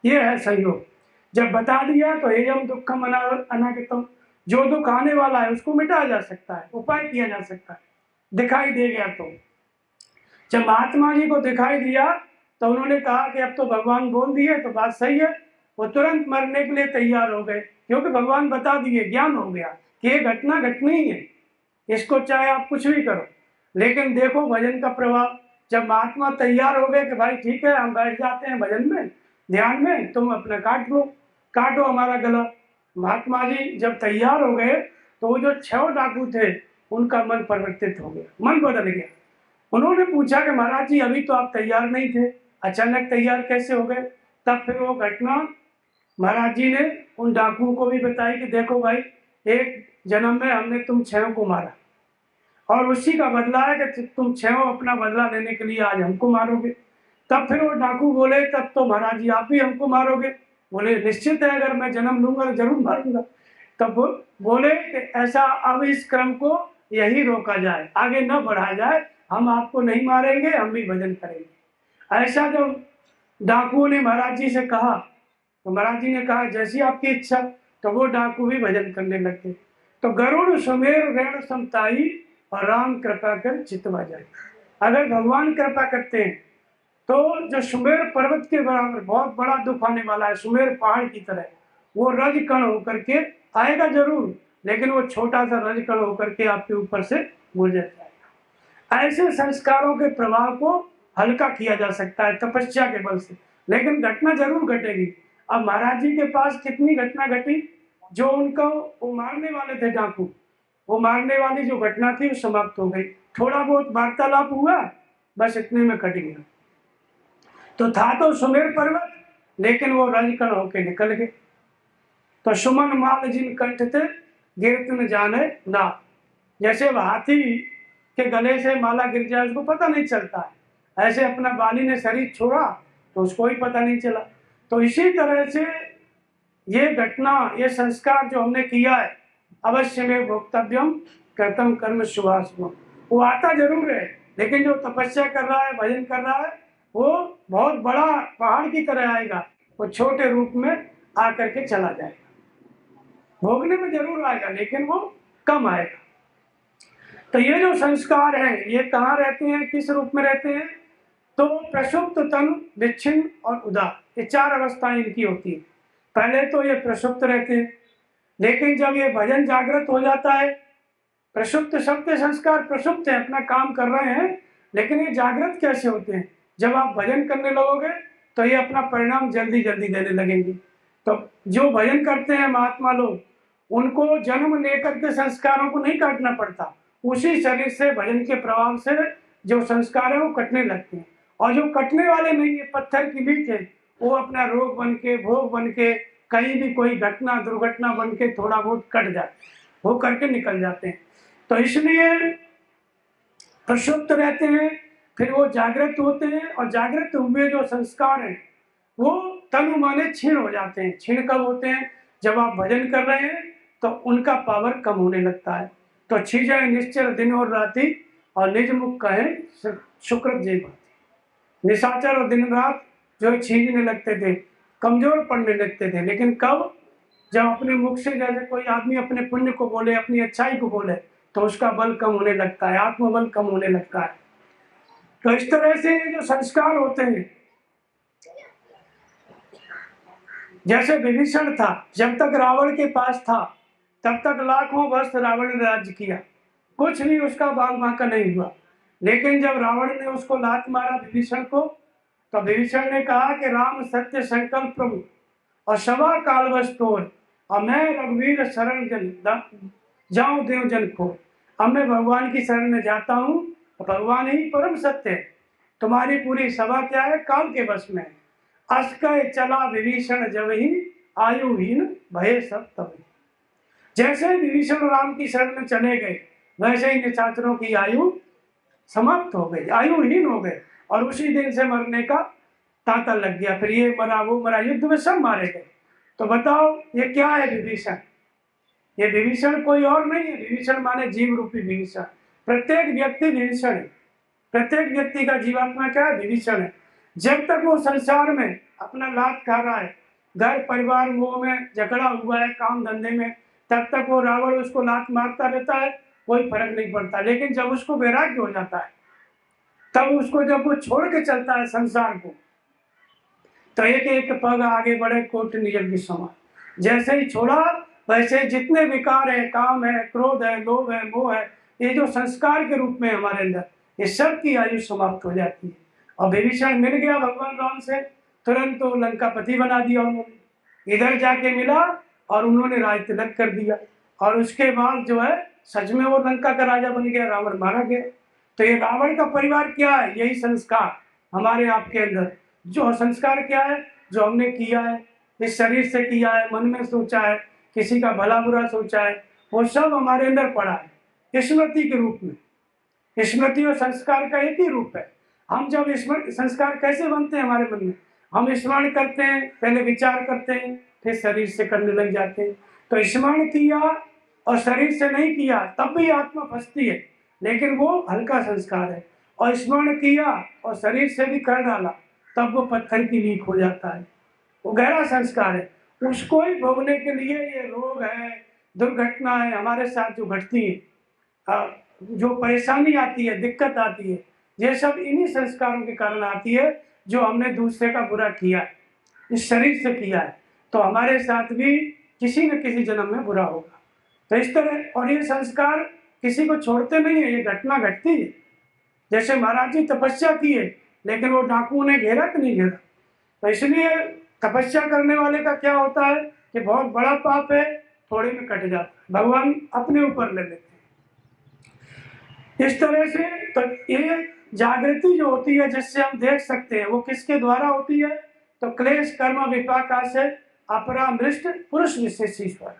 ये है संयोग। जब बता दिया तो हेयम दुखम अनागतम, जो दुख आने वाला है उसको मिटाया जा सकता है, उपाय किया जा सकता है, दिखाई दे गया। तो जब महात्मा जी को दिखाई दिया तो उन्होंने कहा कि अब तो भगवान बोल दिए तो बात सही है। वो तुरंत मरने के लिए तैयार हो गए, क्योंकि भगवान बता दिए, ज्ञान हो गया कि ये घटना घटनी ही है, इसको चाहे आप कुछ भी करो। लेकिन देखो भजन का प्रभाव, जब महात्मा तैयार हो गए कि भाई ठीक है हम बैठ जाते हैं भजन में, ध्यान में, तुम अपना काट लो, काटो हमारा गला। महात्मा जी जब तैयार हो गए तो वो जो 6 डाकू थे उनका मन परिवर्तित हो गया, मन बदल गया। उन्होंने पूछा कि महाराज जी अभी तो आप तैयार नहीं थे, अचानक तैयार कैसे हो गए। तब फिर वो घटना महाराज जी ने उन डाकुओं को भी बताई कि देखो भाई, एक जन्म में हमने तुम 6 को मारा, और उसी का बदला है कि तुम 6 अपना बदला लेने के लिए आज हमको मारोगे। तब फिर वो डाकू बोले तब तो महाराज जी आप भी हमको मारोगे। बोले निश्चित है, अगर मैं जन्म लूंगा तो जरूर मारूंगा। तब बोले कि ऐसा अब इस क्रम को यही रोका जाए, आगे न बढ़ा जाए, हम आपको नहीं मारेंगे, हम भी भजन करेंगे। ऐसा जब डाकुओं ने महाराज जी से कहा तो महाराज जी ने कहा जैसी आपकी इच्छा। तो वो डाकू भी भजन करने लगे। तो गरुड़ सुमेर रेण समताई और राम कृपा कर चितवा जाए। अगर भगवान कृपा करते हैं तो जो सुमेर पर्वत के बराबर बहुत बड़ा दुख आने वाला है, सुमेर पहाड़ की तरह, वो रज कण होकर के आएगा जरूर, लेकिन वो छोटा सा रज कण होकर के आपके ऊपर से गुजर जाएगा। ऐसे संस्कारों के प्रभाव को हल्का किया जा सकता है तपस्या के बल से, लेकिन घटना जरूर घटेगी। अब महाराज जी के पास कितनी घटना घटी, जो उनको वो मारने वाले थे डाकू, वो मारने वाली जो घटना थी वो समाप्त हो गई। थोड़ा बहुत वार्तालाप हुआ, बस इतने में कट गया। तो था तो सुमेर पर्वत, लेकिन वो रजकण होके निकल गए। तो सुमन माल जिन कंठ थे गिरत न जाने ना। जैसे हाथी के गले से माला गिर जाए उसको पता नहीं चलता है, ऐसे अपना बाली ने शरीर छोड़ा तो उसको ही पता नहीं चला। तो इसी तरह से ये घटना, ये संस्कार जो हमने किया है, अवश्य में भोक्तव्यम कर्तम कर्म शुभाशुभम, वो आता जरूर है, लेकिन जो तपस्या कर रहा है, भजन कर रहा है, वो बहुत बड़ा पहाड़ की तरह आएगा, वो छोटे रूप में आकर के चला जाएगा। भोगने में जरूर आएगा, लेकिन वो कम आएगा। तो ये जो संस्कार हैं, ये कहाँ रहते हैं, किस रूप में रहते हैं? तो प्रसुप्त, तन, विच्छिन्न और उदार, ये चार अवस्थाएं इनकी होती है। पहले तो ये प्रसुप्त रहते हैं, लेकिन जब ये भजन जागृत हो जाता है, प्रसुप्त शब्द संस्कार प्रसुप्त है, अपना काम कर रहे हैं, लेकिन ये जागृत कैसे होते हैं? जब आप भजन करने लगोगे तो ये अपना परिणाम जल्दी जल्दी देने लगेंगे। तो जो भजन करते हैं महात्मा लोग, उनको जन्म लेकर के संस्कारों को नहीं काटना पड़ता, उसी शरीर से भजन के प्रभाव से जो संस्कार है वो कटने लगते हैं। और जो कटने वाले नहीं है, पत्थर की बीच है, वो अपना रोग बन के, भोग बन के, कहीं भी कोई घटना दुर्घटना बन के थोड़ा बहुत कट जाते, वो करके निकल जाते हैं। तो इसलिए प्रसुप्त रहते हैं, फिर वो जागृत होते हैं, और जागृत हुए जो संस्कार हैं वो तनु माने क्षीण हो जाते हैं। क्षीण कब होते हैं? जब आप भजन कर रहे हैं तो उनका पावर कम होने लगता है। तो छीजे निश्चर दिन और राति, और निज मुख कहे शुक्र जय भाती। निशाचर और दिन रात जो छींचने लगते थे, कमजोर पड़ने लगते थे, लेकिन कब? जब अपने मुख से जैसे कोई आदमी अपने पुण्य को बोले, अपनी अच्छाई को बोले, तो उसका बल कम होने लगता है, आत्मबल कम होने लगता है। तो इस तरह से जो संस्कार होते हैं, जैसे विभीषण था, जब तक रावण के पास था तब तक लाखों वर्ष रावण ने राज्य किया, कुछ भी उसका बाल बांका नहीं हुआ। लेकिन जब रावण ने उसको लात मारा विभीषण को, तो विभीषण ने कहा कि राम सत्य संकल्प प्रभु और सवा कालवश तोड़, और मैं रघुवीर शरण जन जाऊं देव जन को। अब मैं भगवान की शरण में जाता हूँ, भगवान ही परम सत्य है, तुम्हारी पूरी सभा क्या है? काल के वश में। अस्कय चला विभीषण जब ही, आयुहीन भय सब तभी। जैसे विभीषण राम की शरण में चले गए, वैसे ही निशाचरों की आयु समाप्त हो गई, आयुहीन हो गए, और उसी दिन से मरने का तांता लग गया। फिर ये मरा, वो मरा, युद्ध में सब मारे गए। तो बताओ ये क्या है विभीषण? ये विभीषण कोई और नहीं है, विभीषण माने जीव रूपी विभीषण। प्रत्येक व्यक्ति विभीषण है, प्रत्येक व्यक्ति का जीवात्मा क्या है? विभीषण है। जब तक वो संसार में अपना लात खा रहा है, घर परिवार मोह में जकड़ा हुआ है, काम धंधे में, तब तक वो रावण उसको लात मारता रहता है, कोई फर्क नहीं पड़ता। लेकिन जब उसको वैराग्य हो जाता है, तब उसको जब वो छोड़ के चलता है संसार को, तो एक एक पग आगे बढ़े कोट नियम के समान। जैसे ही छोड़ा, वैसे जितने विकार है, काम है, क्रोध है, लोभ है, मोह है, ये जो संस्कार के रूप में हमारे अंदर, ये सब की आयु समाप्त हो जाती है। और विभीषण मिल गया भगवान राम से, तुरंत तो लंकापति बना दिया उन्होंने। इधर जाके मिला और उन्होंने राज तिलक कर दिया, और उसके बाद जो है सच में वो लंका का राजा बन गया, रावण मारा गया। तो ये रावण का परिवार क्या है? यही संस्कार हमारे आपके अंदर, जो संस्कार क्या है? जो हमने किया है, इस शरीर से किया है, मन में सोचा है, किसी का भला बुरा सोचा है, वो सब हमारे अंदर पड़ा है स्मृति के रूप में। स्मृति और संस्कार का एक ही रूप है। हम जब संस्कार कैसे बनते हैं हमारे मन में? हम स्मरण करते हैं, पहले विचार करते हैं, फिर शरीर से करने लग जाते हैं। तो स्मरण किया और शरीर से नहीं किया तब भी आत्मा फंसती है, लेकिन वो हल्का संस्कार है। और स्मरण किया और शरीर से भी कर डाला, तब वो पत्थर की लीक हो जाता है, वो गहरा संस्कार है। उसको ही भोगने के लिए ये रोग है, दुर्घटना है हमारे साथ जो घटती है, जो परेशानी आती है, दिक्कत आती है, ये सब इन्हीं संस्कारों के कारण आती है, जो हमने दूसरे का बुरा किया है, इस शरीर से किया है, तो हमारे साथ भी किसी न किसी जन्म में बुरा होगा। तो इस तरह, और ये संस्कार किसी को छोड़ते नहीं है, ये घटना घटती है। जैसे महाराज जी तपस्या की है, लेकिन वो डाकुओं ने घेरा कि नहीं घेरा? तो इसलिए तपस्या करने वाले का क्या होता है कि बहुत बड़ा पाप है, थोड़े में कट जाता है, भगवान अपने ऊपर ले लेते हैं। इस तरह से तो ये जागृति जो होती है जिससे हम देख सकते हैं, वो किसके द्वारा होती है? तो क्लेश कर्म विपाक आशय अपरामृष्ट पुरुष विशेष ईश्वर।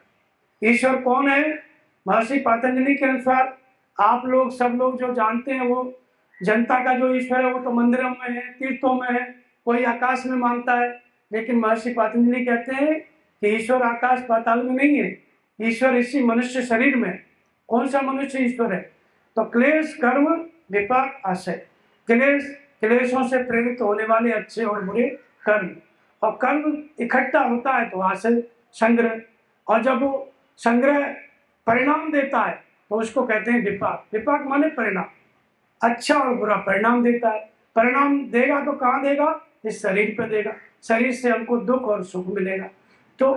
ईश्वर कौन है? महर्षि पतंजलि के अनुसार आप लोग सब लोग जो जानते हैं, वो जनता का जो ईश्वर है वो तो मंदिरों में है, तीर्थों में है, कोई आकाश में मानता है। लेकिन महर्षि पतंजलि कहते हैं कि ईश्वर आकाश पाताल में नहीं है, ईश्वर इसी मनुष्य शरीर में। कौन सा मनुष्य ईश्वर है? तो क्लेश कर्म विपाक आशय, क्लेशों से प्रेरित होने वाले अच्छे और बुरे कर्म, और कर्म इकट्ठा होता है तो आशय संग्रह, और जब वो संग्रह परिणाम देता है तो उसको कहते हैं विपाक। विपाक माने परिणाम, अच्छा और बुरा परिणाम देता है। परिणाम देगा तो कहाँ देगा? इस शरीर पे देगा, शरीर से हमको दुख और सुख मिलेगा। तो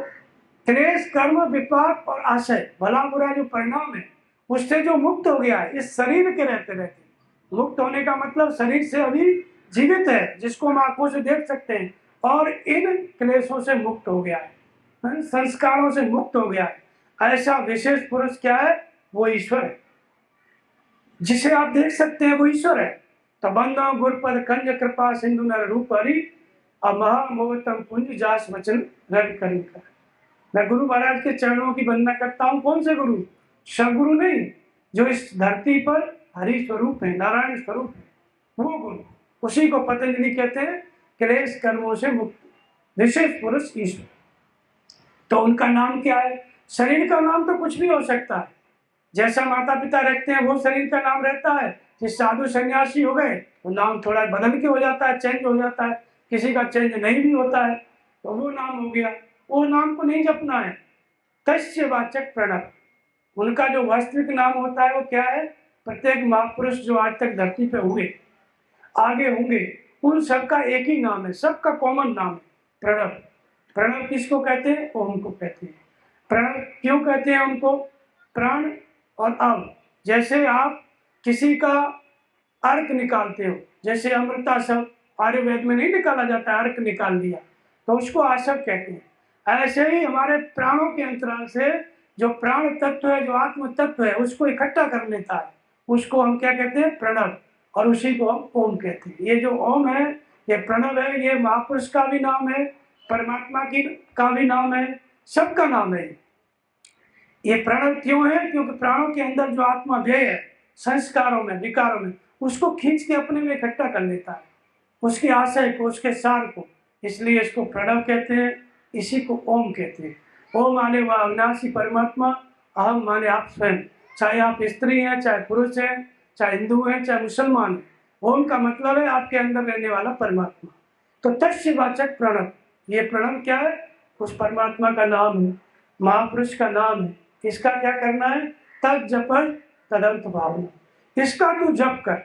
क्लेश कर्म विपाक और आशय, भला बुरा जो परिणाम है उससे जो मुक्त हो गया है इस शरीर के रहते रहते, मुक्त होने का मतलब शरीर से अभी जीवित है, जिसको हम आंखों से देख सकते हैं, और इन क्लेशों से मुक्त हो गया है, संस्कारों से मुक्त हो गया है, ऐसा विशेष पुरुष क्या है? वो ईश्वर है, जिसे आप देख सकते हैं वो ईश्वर है। तो बंदा गुरुपद कंज कृपा सिंधु नर रूप हरि महामोहतम पुंज जास वचन रवि करी कर। मैं गुरु महाराज के चरणों की वंदना करता हूँ। कौन से गुरु? सदगुरु नहीं, जो इस धरती पर हरि स्वरूप है, नारायण स्वरूप है, वो गुरु, उसी को पतंजलि कहते हैं क्लेश कर्मों से मुक्त विशेष पुरुष ईश्वर। तो उनका नाम क्या है? शरीर का नाम तो कुछ भी हो सकता है, जैसा माता पिता रखते हैं वो शरीर का नाम रहता है। जिस साधु सन्यासी हो गए वो नाम थोड़ा बदल के हो जाता है, चेंज हो जाता है, किसी का चेंज नहीं भी होता है तो वो नाम हो गया, वो नाम को नहीं जपना है। तस्य वाचक प्रणव, उनका जो वास्तविक नाम होता है वो क्या है? प्रत्येक महापुरुष जो आज तक धरती पे हुए, आगे होंगे, उन सबका एक ही नाम है, सबका कॉमन नाम है प्रणव। प्रणव किसको कहते हैं? ओम को कहते हैं। प्रणव क्यों कहते हैं उनको? प्राण और अव, जैसे आप किसी का अर्क निकालते हो, जैसे अमृता सब आयुर्वेद में नहीं निकाला जाता, अर्क निकाल दिया तो उसको आशव कहते हैं। ऐसे ही हमारे प्राणों के अंतराल से जो प्राण तत्व है, जो आत्म तत्व है, उसको इकट्ठा कर लेता है, उसको हम क्या कहते हैं? प्रणव, और उसी को हम ओम कहते हैं। ये जो ओम है, ये प्रणव है, ये महापुरुष का भी नाम है, परमात्मा की का भी नाम है, सबका नाम है। ये प्रणव क्यों है? क्योंकि प्राणों के अंदर जो आत्मा व्यय है, संस्कारों में, विकारों में, उसको खींच के अपने में इकट्ठा कर लेता है, उसके आशय को, उसके सार को, इसलिए इसको प्रणव कहते हैं, इसी को ओम कहते हैं। ओम माने वह अविनाशी परमात्मा, अहम माने आप स्वयं, चाहे आप स्त्री हैं, चाहे पुरुष हैं, चाहे हिंदू हैं, चाहे मुसलमान हैं। ओम का मतलब है आपके अंदर रहने वाला परमात्मा। तो तस्य वाचक प्रणव, ये प्रणव क्या है? उस परमात्मा का नाम है, महापुरुष का नाम है। इसका क्या करना है? तद जप तदंत भावना, इसका तू जप कर,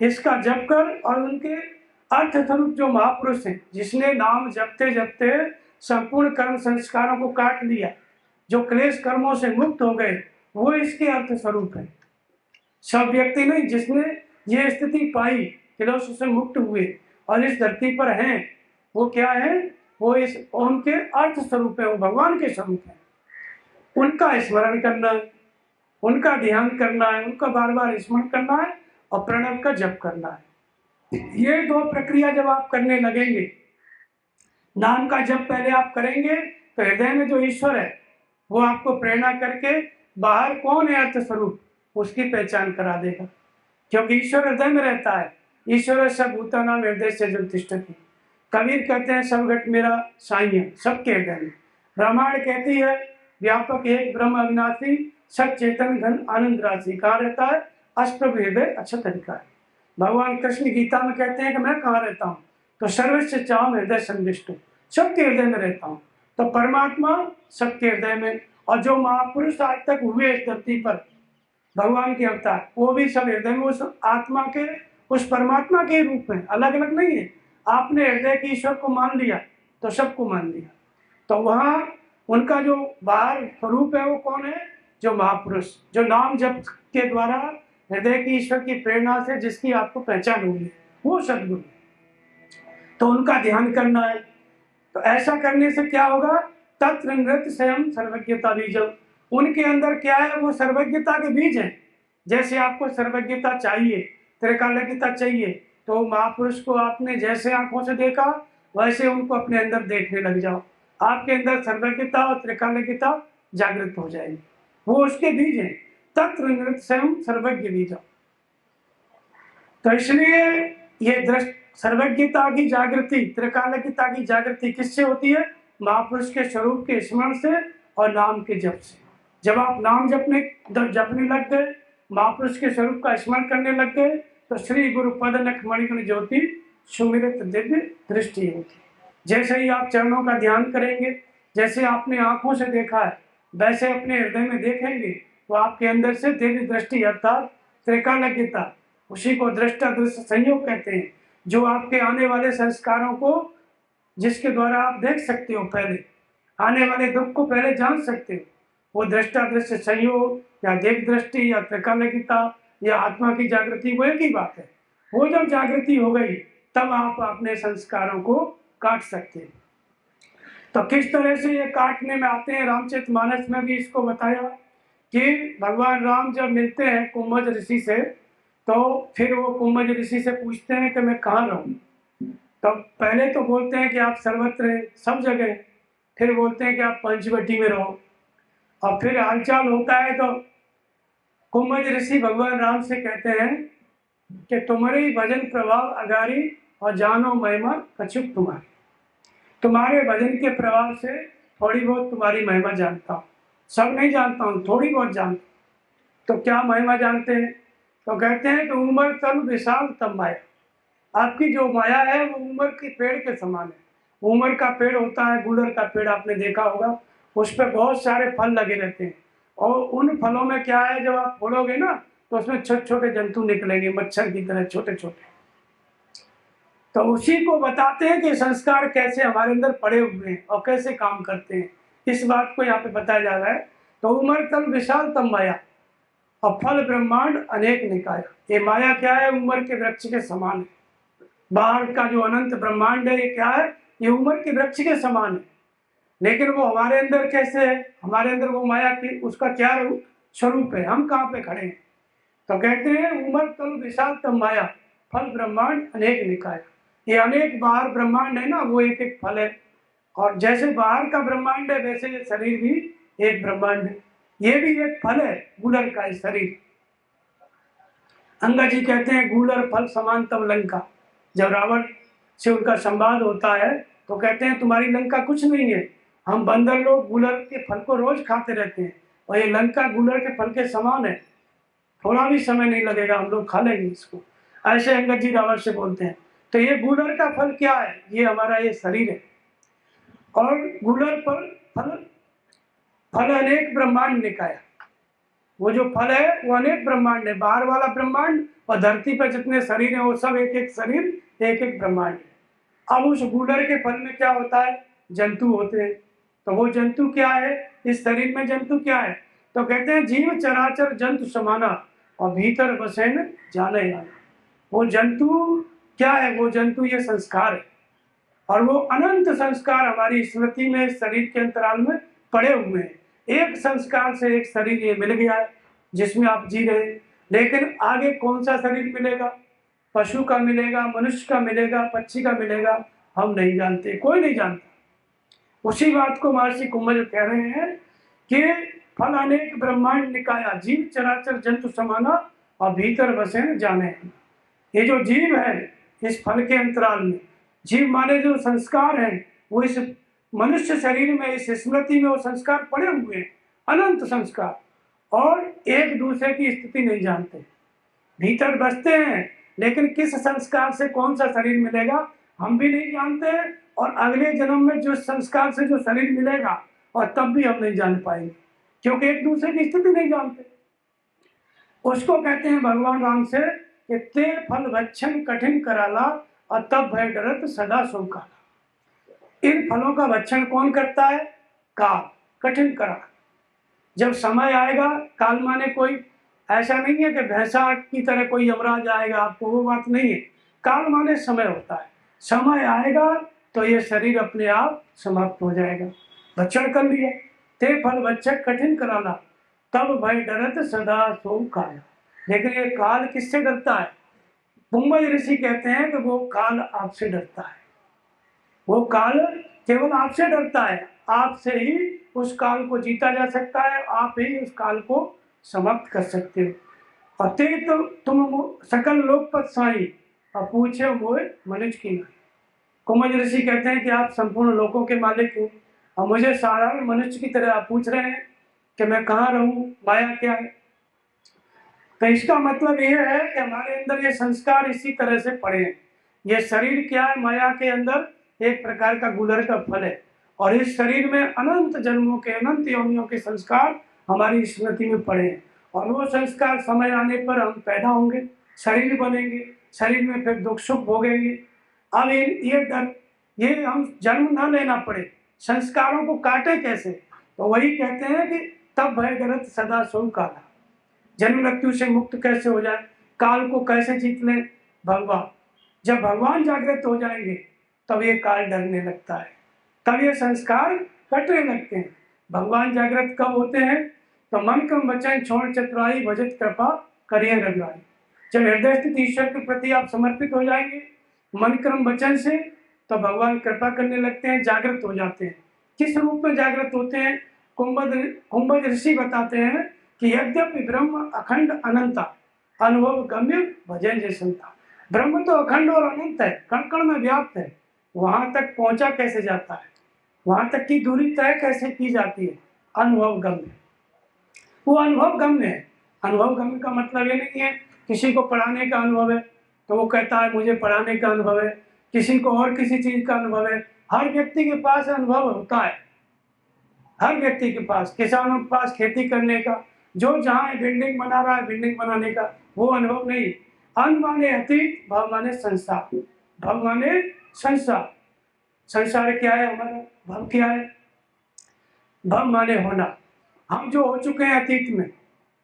इसका जप कर, और उनके अर्थ स्वरूप जो महापुरुष हैं, जिसने नाम जपते जपते संपूर्ण कर्म संस्कारों को काट लिया, जो क्लेश कर्मों से मुक्त हो गए, वो इसके अर्थ स्वरूप है। सब व्यक्ति नहीं, जिसने ये स्थिति पाई, क्लेश से मुक्त हुए और इस धरती पर हैं, वो क्या है? वो इस ओम के अर्थ स्वरूप है, वो भगवान के स्वरूप है। उनका स्मरण करना है, उनका ध्यान करना है, उनका बार बार स्मरण करना है, और प्रणव का जप करना है। ये दो प्रक्रिया जब आप करने लगेंगे, नाम का जप पहले आप करेंगे तो हृदय में जो ईश्वर है वो आपको प्रेरणा करके बाहर कौन है अर्थ स्वरूप, उसकी पहचान करा देगा, क्योंकि ईश्वर हृदय में रहता है। ईश्वर सब भूता नाम हृदय से जल तिष्ठति। कबीर कहते हैं सब घट मेरा साईं, सबके हृदय में। रामायण कहती है व्यापक एक ब्रह्म अविनाशी, सच चेतन घन आनंद राशि। कहाँ रहता है? अष्टप्रभु हृदय अच्छा तरीका है। भगवान कृष्ण गीता में कहते हैं कि मैं कहाँ रहता हूँ? तो सर्वस्व चाहम हृदय संविष्ट, सबके हृदय में रहता हूँ। तो परमात्मा सबके हृदय में, और जो महापुरुष आज तक हुए इस धरती पर, भगवान के अवतार, वो भी सब हृदय में उस आत्मा के, उस परमात्मा के रूप में, अलग अलग नहीं है। आपने हृदय के ईश्वर को मान लिया तो सबको मान लिया। तो वहाँ उनका जो बाहर स्वरूप है वो कौन है? जो महापुरुष, जो नाम जप के द्वारा हृदय की ईश्वर की प्रेरणा से जिसकी आपको पहचान हुई है, वो सदगुरु। तो उनका ध्यान करना है, तो ऐसा करने से क्या होगा, तत्र नृत्य स्वयं सर्वज्ञता बीजम, उनके अंदर क्या है, वो सर्वज्ञता के बीज हैं। जैसे आपको सर्वज्ञता चाहिए, त्रिकालज्ञता चाहिए, तो महापुरुष को आपने जैसे आंखों से देखा वैसे उनको अपने अंदर देखने लग जाओ, आपके अंदर सर्वज्ञता और त्रिकालज्ञता जागृत हो जाएगी। वो उसके बीज हैं, तत्र नृत्य स्वयं सर्वज्ञ बीजम। तो इसलिए ये दृष्ट सर्वज्ञता की जागृति, त्रिकालज्ञता की जागृति किससे होती है, महापुरुष के स्वरूप के स्मरण से और नाम के जप से। जब आप नाम जपने लग गए, महापुरुष के स्वरूप का स्मरण करने लग गए, तो श्री गुरु पद नख मणिगण ज्योति सुमिरत दिव्य दृष्टि होती। जैसे ही आप चरणों का ध्यान करेंगे, जैसे आपने आंखों से देखा है वैसे अपने हृदय में देखेंगे, तो आपके अंदर से दिव्य दृष्टि अर्थात त्रिकालज्ञता, उसी को दृष्टा दृश्य संयोग कहते हैं, जो आपके आने वाले संस्कारों को, जिसके द्वारा आप देख सकते हो, पहले आने वाले दुख को पहले जान सकते हो, वो दृष्टा दृश्य संयोग या देख दृष्टि या त्रिकालज्ञता या आत्मा की जागृति, वो एक ही बात है। वो जब जागृति हो गई तब आप अपने संस्कारों को काट सकते हैं। तो किस तरह से ये काटने में आते हैं, रामचरितमानस में भी इसको बताया कि भगवान राम जब मिलते हैं कुंभज ऋषि से, तो फिर वो कुंभज ऋषि से पूछते हैं कि मैं कहाँ रहूं। तो पहले तो बोलते हैं कि आप सर्वत्र हैं, सब जगह, फिर बोलते हैं कि आप पंचवटी में रहो, और फिर हालचाल होता है तो कुंभज ऋषि भगवान राम से कहते हैं कि तुम्हारे भजन प्रभाव अगारी और जानो महिमा कछुक तुम्हारी, तुम्हारे भजन के प्रभाव से थोड़ी बहुत तुम्हारी महिमा जानता हूँ, सब नहीं जानता हूँ, थोड़ी बहुत जानता हूँ। तो क्या महिमा जानते हैं, तो कहते हैं कि उमर तल विशाल तब माया, आपकी जो माया है वो उमर के पेड़ के समान है। उमर का पेड़ होता है, गुलर का पेड़ आपने देखा होगा, उस पर बहुत सारे फल लगे रहते हैं, और उन फलों में क्या है, जब आप फोड़ोगे ना तो उसमें छोटे छोटे जंतु निकलेंगे, मच्छर की तरह छोटे छोटे। तो उसी को बताते हैं कि संस्कार कैसे हमारे अंदर पड़े हुए हैं और कैसे काम करते हैं, इस बात को यहाँ पे बताया जा रहा है। तो उमर तल विशाल तब माया और फल ब्रह्मांड अनेक निकाय, ये माया क्या है, उमर के वृक्ष के समान है। बाहर का जो अनंत ब्रह्मांड है ये क्या है, ये उमर के वृक्ष के समान है, लेकिन वो हमारे अंदर कैसे है, हमारे अंदर वो माया की, उसका क्या स्वरूप है, हम कहाँ पे खड़े हैं। तो कहते हैं उमर तल विशाल तब माया फल ब्रह्मांड अनेक निकाय, ये अनेक बाहर ब्रह्मांड है ना, वो एक एक फल है, और जैसे बाहर का ब्रह्मांड है वैसे ये शरीर भी एक ब्रह्मांड है, ये भी एक फल है गुलर का शरीर। अंगा जी कहते हैं गुलर फल समान तब लंका, जब रावण से उनका संवाद होता है तो कहते हैं तुम्हारी लंका कुछ नहीं है, हम बंदर लोग गुलर के फल को रोज खाते रहते हैं, और ये लंका गुलर के फल के समान है, थोड़ा भी समय नहीं लगेगा, हम लोग खा लेंगे इसको, ऐसे अंगद जी रावण से बोलते हैं। तो ये गुलर का फल क्या है, ये हमारा ये शरीर है, और गुलर पर फल अनेक ब्रह्मांड निकाया, वो जो फल है वो अनेक ब्रह्मांड है, बाहर वाला ब्रह्मांड और धरती पर जितने शरीर है वो सब एक एक शरीर, एक एक ब्रह्मांड है। अब उस गुलर के फल में क्या होता है, जंतु होते हैं, तो वो जंतु क्या है, इस शरीर में जंतु क्या है, तो कहते हैं जीव चराचर जंतु समाना और भीतर बसेन जाने आना। वो जंतु क्या है, वो जंतु ये संस्कार है, और वो अनंत संस्कार हमारी स्मृति में शरीर के अंतराल में पड़े हुए हैं। एक संस्कार से एक शरीर ये मिल गया है जिसमें आप जी रहे हैं, लेकिन आगे कौन सा शरीर मिलेगा, पशु का मिलेगा, मनुष्य का मिलेगा, पक्षी का मिलेगा, हम नहीं जानते, कोई नहीं जानता। उसी बात को महर्षि कुंभज कह रहे हैं कि फल अनेक ब्रह्मांड निकाया जीव चराचर जंतु समाना और भीतर बसे जाने। ये जो जीव है इस फल के अंतराल में, जीव माने जो संस्कार है, वो इस मनुष्य शरीर में, इस स्मृति में वो संस्कार पड़े हुए हैं, अनंत संस्कार, और एक दूसरे की स्थिति नहीं जानते, भीतर बसते हैं, लेकिन किस संस्कार से कौन सा शरीर मिलेगा हम भी नहीं जानते, और अगले जन्म में जो संस्कार से जो शरीर मिलेगा और तब भी हम नहीं जान पाएंगे, क्योंकि एक दूसरे की स्थिति नहीं जानते। उसको कहते हैं भगवान राम से कि ते फल भक्षण कठिन कराला और तब भय डरत सदा सो काला। इन फलों का भक्षण कौन करता है, काल, कठिन करा। जब समय आएगा, काल माने कोई ऐसा नहीं है कि भैंसा की तरह कोई यमराज आएगा आपको, वो बात नहीं है, काल माने समय होता है, समय आएगा तो ये शरीर अपने आप समाप्त हो जाएगा। भक्षण कर लिया, ते फल भक्षक कठिन कराना, तब भय डरत सदा सो काल। लेकिन ये काल किससे डरता है? पुंबज ऋषि कहते हैं कि वो काल आपसे डरता है। वो काल केवल आपसे डरता है, आपसे ही उस काल को जीता जा सकता है, आप ही उस काल को समाप्त कर सकते हो। अते तो तुम सकल लोकपत साई और पूछे मोए मनुष्य की नहीं। कुंभज ऋषि कहते हैं कि आप संपूर्ण लोकों के मालिक हो और मुझे साधारण मनुष्य की तरह आप पूछ रहे हैं कि मैं कहाँ रहूं, माया क्या है। तो इसका मतलब यह है कि हमारे अंदर ये संस्कार इसी तरह से पड़े हैं। ये शरीर क्या है? माया के अंदर एक प्रकार का गुलर का फल है, और इस शरीर में अनंत जन्मों के, अनंत योनियों के संस्कार हमारी स्मृति में पड़े हैं। और वो संस्कार समय आने पर हम पैदा होंगे, शरीर बनेंगे, शरीर में फिर दुख सुख भोगेंगे। अब ये डर, ये हम जन्म ना लेना पड़े, संस्कारों को काटे कैसे? तो वही कहते हैं कि तब भय डरत सदा सो काला। जन्म मृत्यु से मुक्त कैसे हो जाए, काल को कैसे जीत लें? भगवान, जब भगवान जागृत हो जाएंगे तब ये काल डरने लगता है, तब ये संस्कार कटने लगते हैं। भगवान जागृत कब होते हैं? तो मन क्रम वचन छोड़ चतुराई भजत कृपा करिए रघुराई। जब हृदय स्थित ईश्वर के प्रति आप समर्पित हो जाएंगे मन क्रम वचन से, तो भगवान कृपा करने लगते हैं, जागृत हो जाते हैं। किस रूप में जागृत होते हैं? कुंभज ऋषि बताते हैं कि यद्यपि ब्रह्म अखंड अनंता अनुभव गम्य भजन जैसंता। ब्रह्म तो अखंड और अनंत है, कण कण में व्याप्त है, वहां तक पहुंचा कैसे जाता है, वहां तक की दूरी तय कैसे की जाती है? अनुभव गम्य, वो अनुभव गम्य है। अनुभव गम्य का मतलब ये नहीं है किसी को पढ़ाने का अनुभव है तो वो कहता है मुझे पढ़ाने का अनुभव है, किसी को और किसी चीज का अनुभव है। हर व्यक्ति के पास अनुभव होता है, हर व्यक्ति के पास, किसानों के पास खेती करने का, जो जहाँ बिल्डिंग बना रहा है बिल्डिंग बनाने का, वो अनुभव नहीं। अन माने अतीत, भव माने संसार, भव माने संसार। संसार क्या है हमारा? भव क्या है? भव माने होना, हम जो हो चुके हैं अतीत में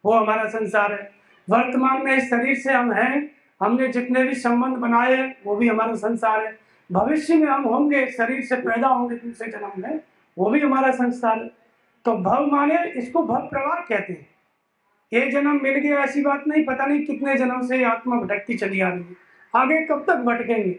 वो हमारा संसार है। वर्तमान में इस शरीर से हम हैं, हमने जितने भी संबंध बनाए हैं वो भी हमारा संसार है। भविष्य में हम होंगे, शरीर से पैदा होंगे दूसरे जन्म में, वो भी हमारा संसार है। तो भव माने, इसको भव प्रवाह कहते हैं। एक जन्म मिल गया ऐसी बात नहीं, पता नहीं कितने जन्म से आत्मा भटकती चली आ रही है, आगे कब तक भटकेंगे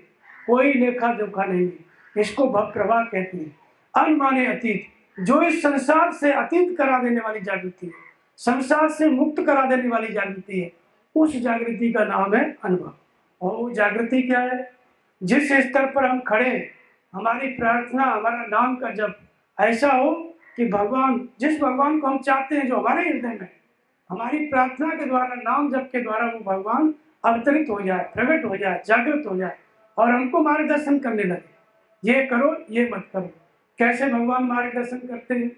कोई लेखा जोखा नहीं है। इसको भव प्रवाह कहते हैं। अन माने अतीत, जो इस संसार से अतीत करा देने वाली जागृति है, संसार से मुक्त करा देने वाली जागृति है, उस जागृति का नाम है अनुभव। और वो जागृति क्या है? जिस स्तर पर हम खड़े हैं, हमारी प्रार्थना, हमारा नाम का जप ऐसा हो कि भगवान, जिस भगवान को हम चाहते हैं जो हमारे हृदय में, हमारी प्रार्थना के द्वारा, नाम जप के द्वारा वो भगवान अवतरित हो जाए, प्रकट हो जाए, जागृत हो जाए और हमको मार्गदर्शन करने लगे, ये करो ये मत करो। कैसे भगवान मार्गदर्शन करते हैं?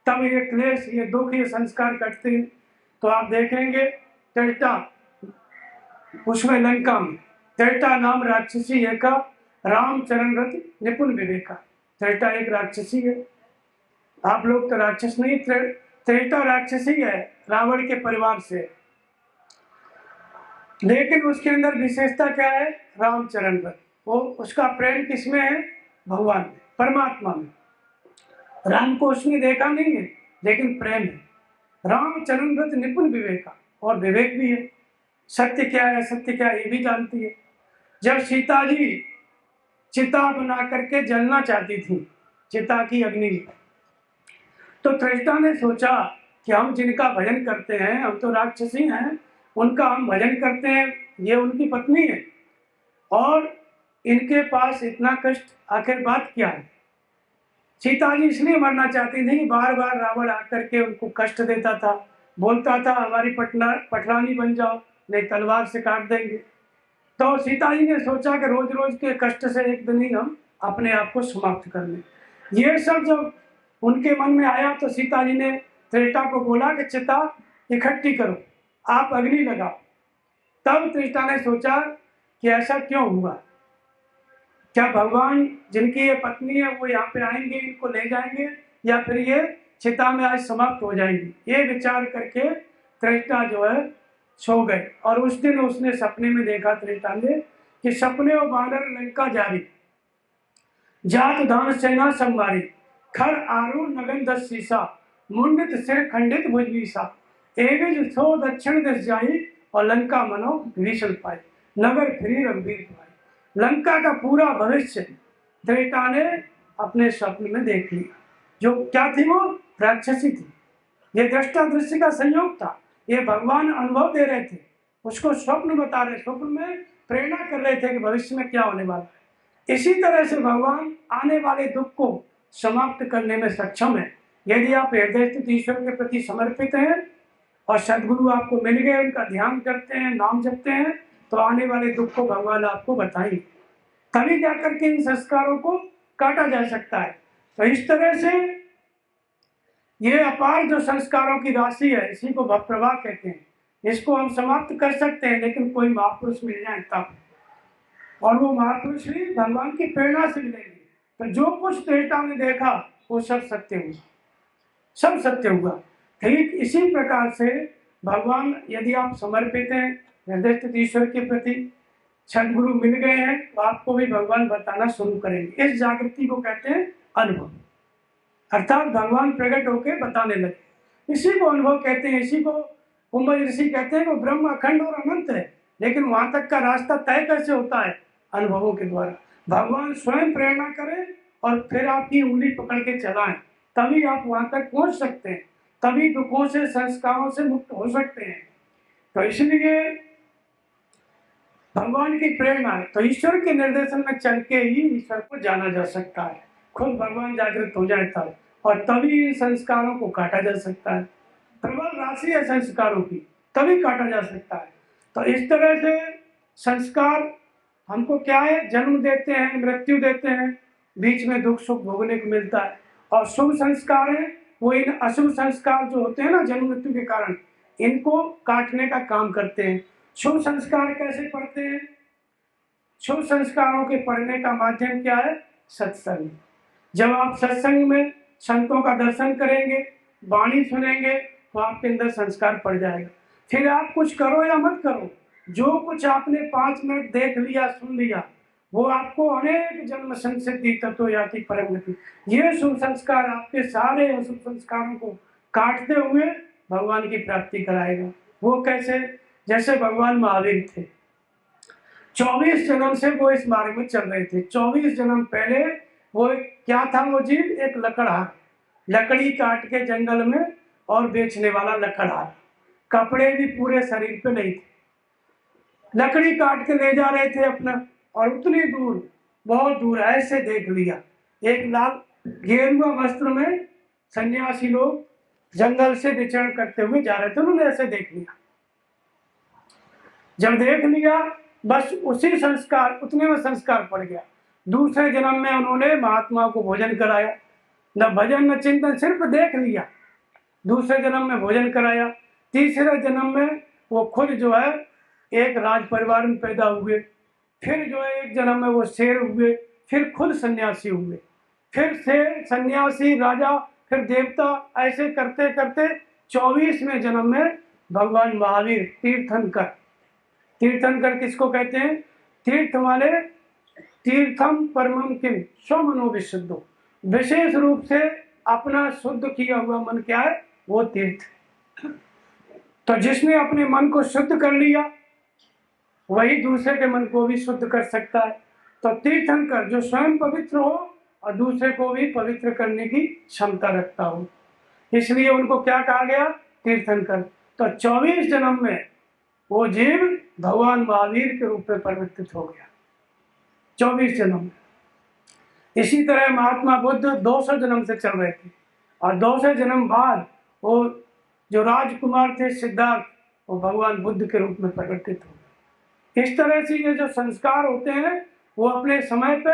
तब ये क्लेश, ये दुख, ये संस्कार कटते हैं। तो आप देखेंगे त्रेता, उसमें लंका में त्रेता नाम राक्षसी है का, राम चरण रथ निपुण विवेका। त्रेता एक राक्षसी है, आप लोग तो राक्षस नहीं, त्रेता राक्षसी है, रावण के परिवार से, लेकिन उसके अंदर विशेषता क्या है? रामचरण रथ। वो, उसका प्रेम किसमें है? भगवान में, परमात्मा में। राम को उसने देखा नहीं है लेकिन प्रेम है। रामचरण रथ निपुण विवेका, और विवेक भी है, सत्य क्या है असत्य क्या है ये भी जानती है। जब सीता जी चिता बना करके जलना चाहती थी, चिता की अग्नि, तो त्रेता ने सोचा कि हम जिनका भजन करते हैं, हम तो राक्षसी हैं, उनका हम भजन करते हैं, ये उनकी पत्नी है और इनके पास इतना कष्ट, आखिर बात क्या है? सीता जी इसलिए मरना चाहती थी कि बार बार रावण आकर के उनको कष्ट देता था, बोलता था हमारी पटरानी बन जाओ नहीं तलवार से काट देंगे। तो सीता जी ने सोचा कि रोज रोज के कष्ट से एक दिन ही हम अपने आप को समाप्त कर लें। ये सब जब उनके मन में आया तो सीता जी ने त्रेता को बोला कि चिता इकट्ठी करो, आप अग्नि लगाओ। तब त्रेता ने सोचा कि ऐसा क्यों हुआ, क्या भगवान जिनकी ये पत्नी है वो यहाँ पे आएंगे, इनको ले जाएंगे, या फिर ये चिता में आज समाप्त हो जाएंगी? ये विचार करके त्रेता जो है सो गए। और उस दिन उसने सपने में देखा त्रेता ने कि सपने और बानर लंका जा रही, जात दान सेना संवारी, खर आरूढ़ नगन दस शीशा, मुंडित सिर खंडित भुज बीसा, एविज सो दक्षिण दिश जाई, और लंका मनो भीषण पाई, नगर फिरी रघुवीर पाई। लंका का पूरा भविष्य त्रेता ने अपने स्वप्न में देख लिया। जो क्या थी वो राक्षसी थी। ये दृष्टा दृश्य का संयोग था। ये भगवान अनुभव दे रहे थे, उसको स्वप्न बता रहे, स्वप्न में प्रेरणा कर रहे थे कि भविष्य में क्या होने वाला है। इसी तरह से भगवान आने वाले दुख को समाप्त करने में सक्षम है। यदि आप हृदय स्थित ईश्वर के प्रति समर्पित हैं और सदगुरु आपको मिल गए, उनका ध्यान करते हैं, नाम जपते हैं, तो आने वाले दुख को भगवान आपको बताएंगे। तभी जाकर के इन संस्कारों को काटा जा सकता है। तो इस तरह से ये अपार जो संस्कारों की राशि है, इसी को भवप्रवाह कहते हैं। इसको हम समाप्त कर सकते हैं, लेकिन कोई महापुरुष मिल जाए तब, और वो महापुरुष भी भगवान की प्रेरणा से मिलेंगे। तो जो कुछ त्रेता ने देखा वो सब सत्य हुआ, सब सत्य हुआ। ठीक इसी प्रकार से भगवान, यदि आप समर्पित हैं हृदय स्थित ईश्वर के प्रति, सदगुरु मिल गए हैं, तो आपको भी भगवान बताना शुरू करेंगे। इस जागृति को कहते हैं अनुभव, अर्थात भगवान प्रकट होकर बताने लगे। इसी को अनुभव कहते हैं। इसी को कुंभज ऋषि कहते हैं कि ब्रह्म अखंड और अनंत है, लेकिन वहां तक का रास्ता तय कैसे होता है? अनुभवों के द्वारा। भगवान स्वयं प्रेरणा करें और फिर आपकी उंगली पकड़ के चलाएं, तभी आप वहां तक पहुंच सकते हैं, तभी दुखों से, संस्कारों से मुक्त हो सकते हैं। तो इसलिए भगवान की प्रेरणा है, तो ईश्वर के निर्देशन में चल के ही ईश्वर को जाना जा सकता है। खुद भगवान जागृत हो जाए तब, और तभी इन संस्कारों को काटा जा सकता है। प्रबल राशि है संस्कारों की, तभी काटा जा सकता है। तो इस तरह से संस्कार हमको क्या है, जन्म देते हैं, मृत्यु देते हैं, बीच में दुख सुख भोगने को मिलता है। और शुभ संस्कार है वो इन अशुभ संस्कार जो होते हैं ना जन्म मृत्यु के कारण, इनको काटने का काम करते हैं। शुभ संस्कार कैसे पढ़ते हैं? शुभ संस्कारों के पढ़ने का माध्यम क्या है? सत्संग। जब आप सत्संग में संतों का दर्शन करेंगे, वाणी सुनेंगे, तो आपके अंदर संस्कार पड़ जाएगा। फिर आप कुछ करो या मत करो, जो कुछ आपने 5 मिनट देख लिया, सुन लिया, वो आपको अनेक जन्म संसिद्धि तत्व याति परम गति, ये शुभ संस्कार आपके सारे अशुभ संस्कारों को काटते हुए भगवान की प्राप्ति कराएगा। वो कैसे? जैसे भगवान महावीर थे, 24 जन्म से वो इस मार्ग में चल रहे थे। 24 जन्म पहले वो क्या था? वो जीव एक लकड़हार, लकड़ी काट के जंगल में और बेचने वाला लकड़हार। कपड़े भी पूरे शरीर पे नहीं थे, लकड़ी काट के ले जा रहे थे अपना, और उतनी दूर, बहुत दूर ऐसे देख लिया, एक लाल गेरुआ वस्त्र में सन्यासी लोग जंगल से विचरण करते हुए जा रहे थे, उन्होंने ऐसे देख लिया। जब देख लिया, बस उसी संस्कार, उतने में संस्कार पड़ गया। दूसरे जन्म में उन्होंने महात्मा को भोजन कराया, न भजन न चिंतन, सिर्फ देख लिया। दूसरे जन्म में भोजन कराया। तीसरे जन्म में वो खुद जो है एक राज परिवार में पैदा हुए। फिर जो है एक जन्म में वो शेर हुए, फिर खुद सन्यासी हुए, फिर शेर, सन्यासी, राजा, फिर देवता, ऐसे करते करते 24वें जन्म में भगवान महावीर तीर्थंकर। तीर्थंकर किसको कहते हैं? तीर्थ माने तीर्थम परमम किम स्वमनो विशुद्धो, विशेष रूप से अपना शुद्ध किया हुआ मन क्या है? वो तीर्थ। तो जिसने अपने मन को शुद्ध कर लिया, वही दूसरे के मन को भी शुद्ध कर सकता है। तो तीर्थंकर जो स्वयं पवित्र हो और दूसरे को भी पवित्र करने की क्षमता रखता हो, इसलिए उनको क्या कहा गया? तीर्थंकर। तो 24 जन्म में वो जीव भगवान महावीर के रूप में परिवर्तित हो गया, 24 जन्म में। इसी तरह महात्मा बुद्ध 200 जन्म से चल रहे थे, और 200 जन्म बाद वो जो राजकुमार थे सिद्धार्थ, वो भगवान बुद्ध के रूप में परिवर्तित हो गए। इस तरह से ये जो संस्कार होते हैं वो अपने समय पे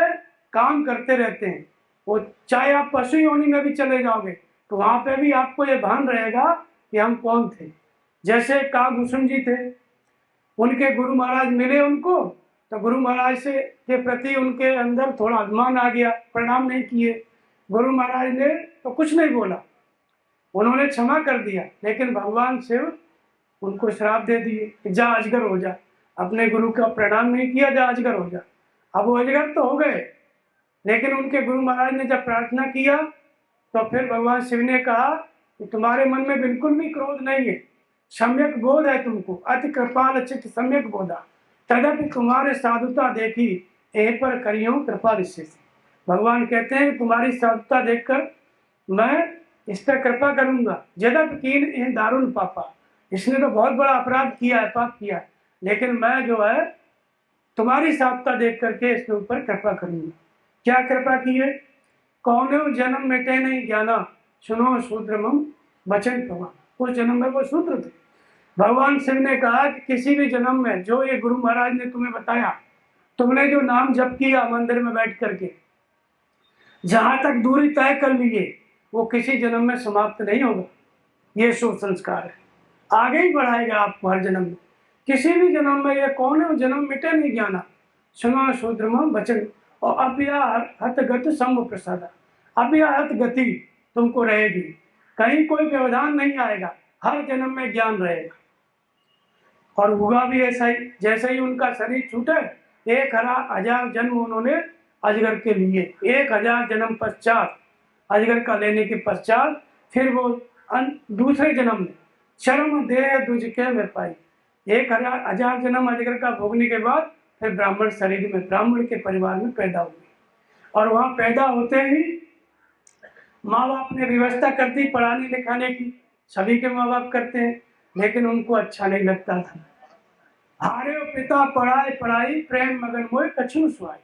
काम करते रहते हैं। वो चाहे आप पशु योनि में भी चले जाओगे तो वहां पे भी आपको ये भान रहेगा कि हम कौन थे। जैसे कागभूषण जी थे, उनके गुरु महाराज मिले उनको, तो गुरु महाराज से के प्रति उनके अंदर थोड़ा अभिमान आ गया, प्रणाम नहीं किए। गुरु महाराज ने तो कुछ नहीं बोला, उन्होंने क्षमा कर दिया, लेकिन भगवान शिव उनको श्राप दे दिए कि जा अजगर हो जा। अपने गुरु का प्रणाम नहीं किया, जा अजगर हो जा। अब वो अजगर तो हो गए, लेकिन उनके गुरु महाराज ने जब प्रार्थना किया तो फिर भगवान शिव ने कहा कि तुम्हारे मन में बिल्कुल भी क्रोध नहीं है, सम्यक बोध है तुमको, अति कृपाल चित्त सम्यक बोधा, तदपि तुम्हारे साधुता देखी यहीं पर करियो कृपा ऋषि से। भगवान कहते हैं तुम्हारी साधुता देखकर मैं इस पर कृपा करूंगा। जदप कीन इन दारुण पापा, इसने तो बहुत बड़ा अपराध किया है, पाप किया है, लेकिन मैं जो है तुम्हारी साधुता देख करके इसके ऊपर कृपा करूंगा। क्या कृपा की है? कौनो जन्म मिटे नहीं ज्ञाना, सुनो शूद्रमम वचन प्रभा। उस जन्म में वो शूद्र थे। भगवान शिव ने कहा कि किसी भी जन्म में जो ये गुरु महाराज ने तुम्हें बताया, तुमने जो नाम जप किया मंदिर में बैठ करके, जहां तक दूरी तय कर लिए वो किसी जन्म में समाप्त नहीं होगा। ये शुभ संस्कार है, आगे ही बढ़ाएगा आपको हर जन्म में। किसी भी जन्म में ये कौन है जन्म मिटे नहीं ज्ञाना, सुना शूद्रम वचन और अव्याहत गति संग प्रसाद। अव्याहत गति तुमको रहेगी, कहीं कोई व्यवधान नहीं आएगा, हर जन्म में ज्ञान रहेगा। और हुआ भी ऐसा ही, जैसे ही उनका शरीर छूटे 1000 जन्म उन्होंने अजगर के लिए, 1000 जन्म पश्चात अजगर का लेने के पश्चात फिर वो दूसरे जन्म में चरम देह दुज के में पाई। 1000 जन्म अजगर का भोगने के बाद फिर ब्राह्मण शरीर में, ब्राह्मण के परिवार में पैदा हुए। और वहां पैदा होते ही माँ बाप ने व्यवस्था कर दी पढ़ाने लिखाने की, सभी के माँ बाप करते हैं, लेकिन उनको अच्छा नहीं लगता था। हारे पिता पढ़ाए पढ़ाई, प्रेम मगन मोय कछु सुहाई,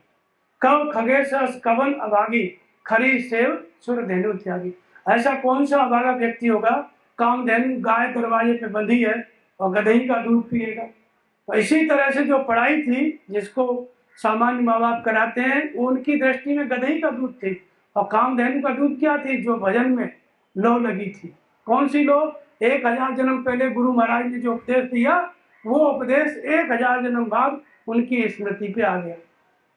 कव खगेश कवन अभागी, खरी सेव सुर धेनु त्यागी। ऐसा कौन सा अभागा व्यक्ति होगा, कामधेनु गाय दरवाजे पे बंधी है और गधई का दूध पिएगा। तो इसी तरह से जो पढ़ाई थी जिसको सामान्य माँ बाप कराते हैं, वो उनकी दृष्टि में गधई का दूध थी, और कामधेनु का दूध क्या थी, जो भजन में लो लगी थी। कौन सी लो? 1000 जन्म पहले गुरु महाराज ने जो उपदेश दिया, वो उपदेश 1000 जन्म बाद उनकी स्मृति पे आ गया।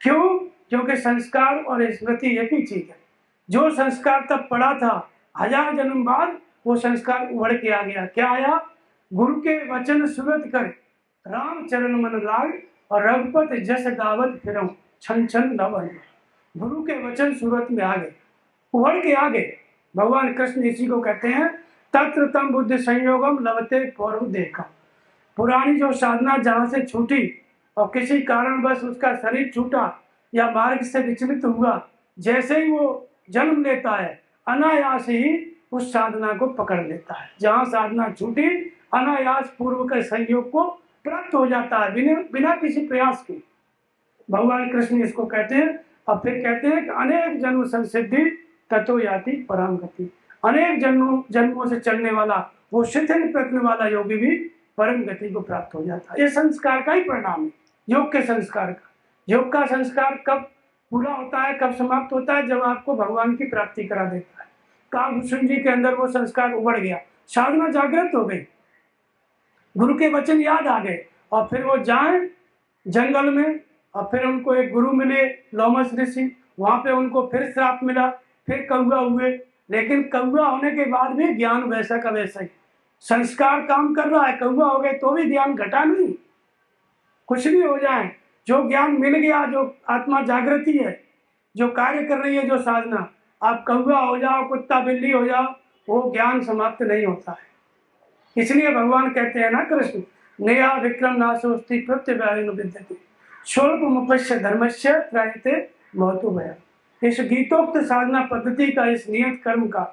क्यों? क्योंकि संस्कार और स्मृति एक ही चीज है। जो संस्कार तब पड़ा था, 1000 जन्म बाद वो संस्कार उभर के आ गया। क्या आया? गुरु के वचन सुरत कर राम चरण मन लाग, और रघुपत जस गावत फिरऊं छन छन नव। गुरु के वचन सूरत में आ गए, उभर के आ गए। भगवान कृष्ण इसी को कहते हैं तत्र तम बुद्धि संयोगम लवते पौरव देखा। पुरानी जो साधना जहां से छूटी और किसी कारणवश उसका शरीर छूटा या मार्ग से विचलित हुआ, जैसे ही वो जन्म लेता है अनायास ही उस साधना को पकड़ लेता है। जहां साधना छूटी अनायास पूर्व के संयोग को प्राप्त हो जाता है, बिना किसी प्रयास के। भगवान कृष्ण इसको कहते हैं। और फिर कहते हैं कि अनेक जन्म संसिद्धि ततो याति परम गति। अनेक जन्मों से चलने वाला वो शिथिल प्रज्ञ वाला योगी भी परम गति को प्राप्त हो जाता है। ये संस्कार का ही परिणाम है, योग के संस्कार का। योग का संस्कार कब पूरा होता है, कब समाप्त होता है? जब आपको भगवान की प्राप्ति करा देता है। कालभूषण जी के अंदर वो संस्कार उभर गया, साधना जागृत हो गई, गुरु के वचन याद आ गए, और फिर वो जाए जंगल में, और फिर उनको एक गुरु मिले लोमस ऋषि, वहां पे उनको फिर श्राप मिला, फिर कौवा हुए। लेकिन कौवा होने के बाद भी ज्ञान वैसा का वैसा ही, संस्कार काम कर रहा है। कौवा हो गए तो भी ज्ञान घटा नहीं, कुछ भी हो जाए, जो ज्ञान मिल गया, जो आत्मा जागृति है, जो कार्य कर रही है, जो साधना, आप कौवा हो जाओ, कुत्ता बिल्ली हो जाओ, वो ज्ञान समाप्त नहीं होता है। इसलिए भगवान कहते हैं ना कृष्ण, नेहा विक्रम नाशोस्ति प्रत्यवायनु विद्यते स्वल्प मुपश्य धर्मस्य त्रायते महतो भया। इस गीतोक्त साधना पद्धति का, इस नियत कर्म का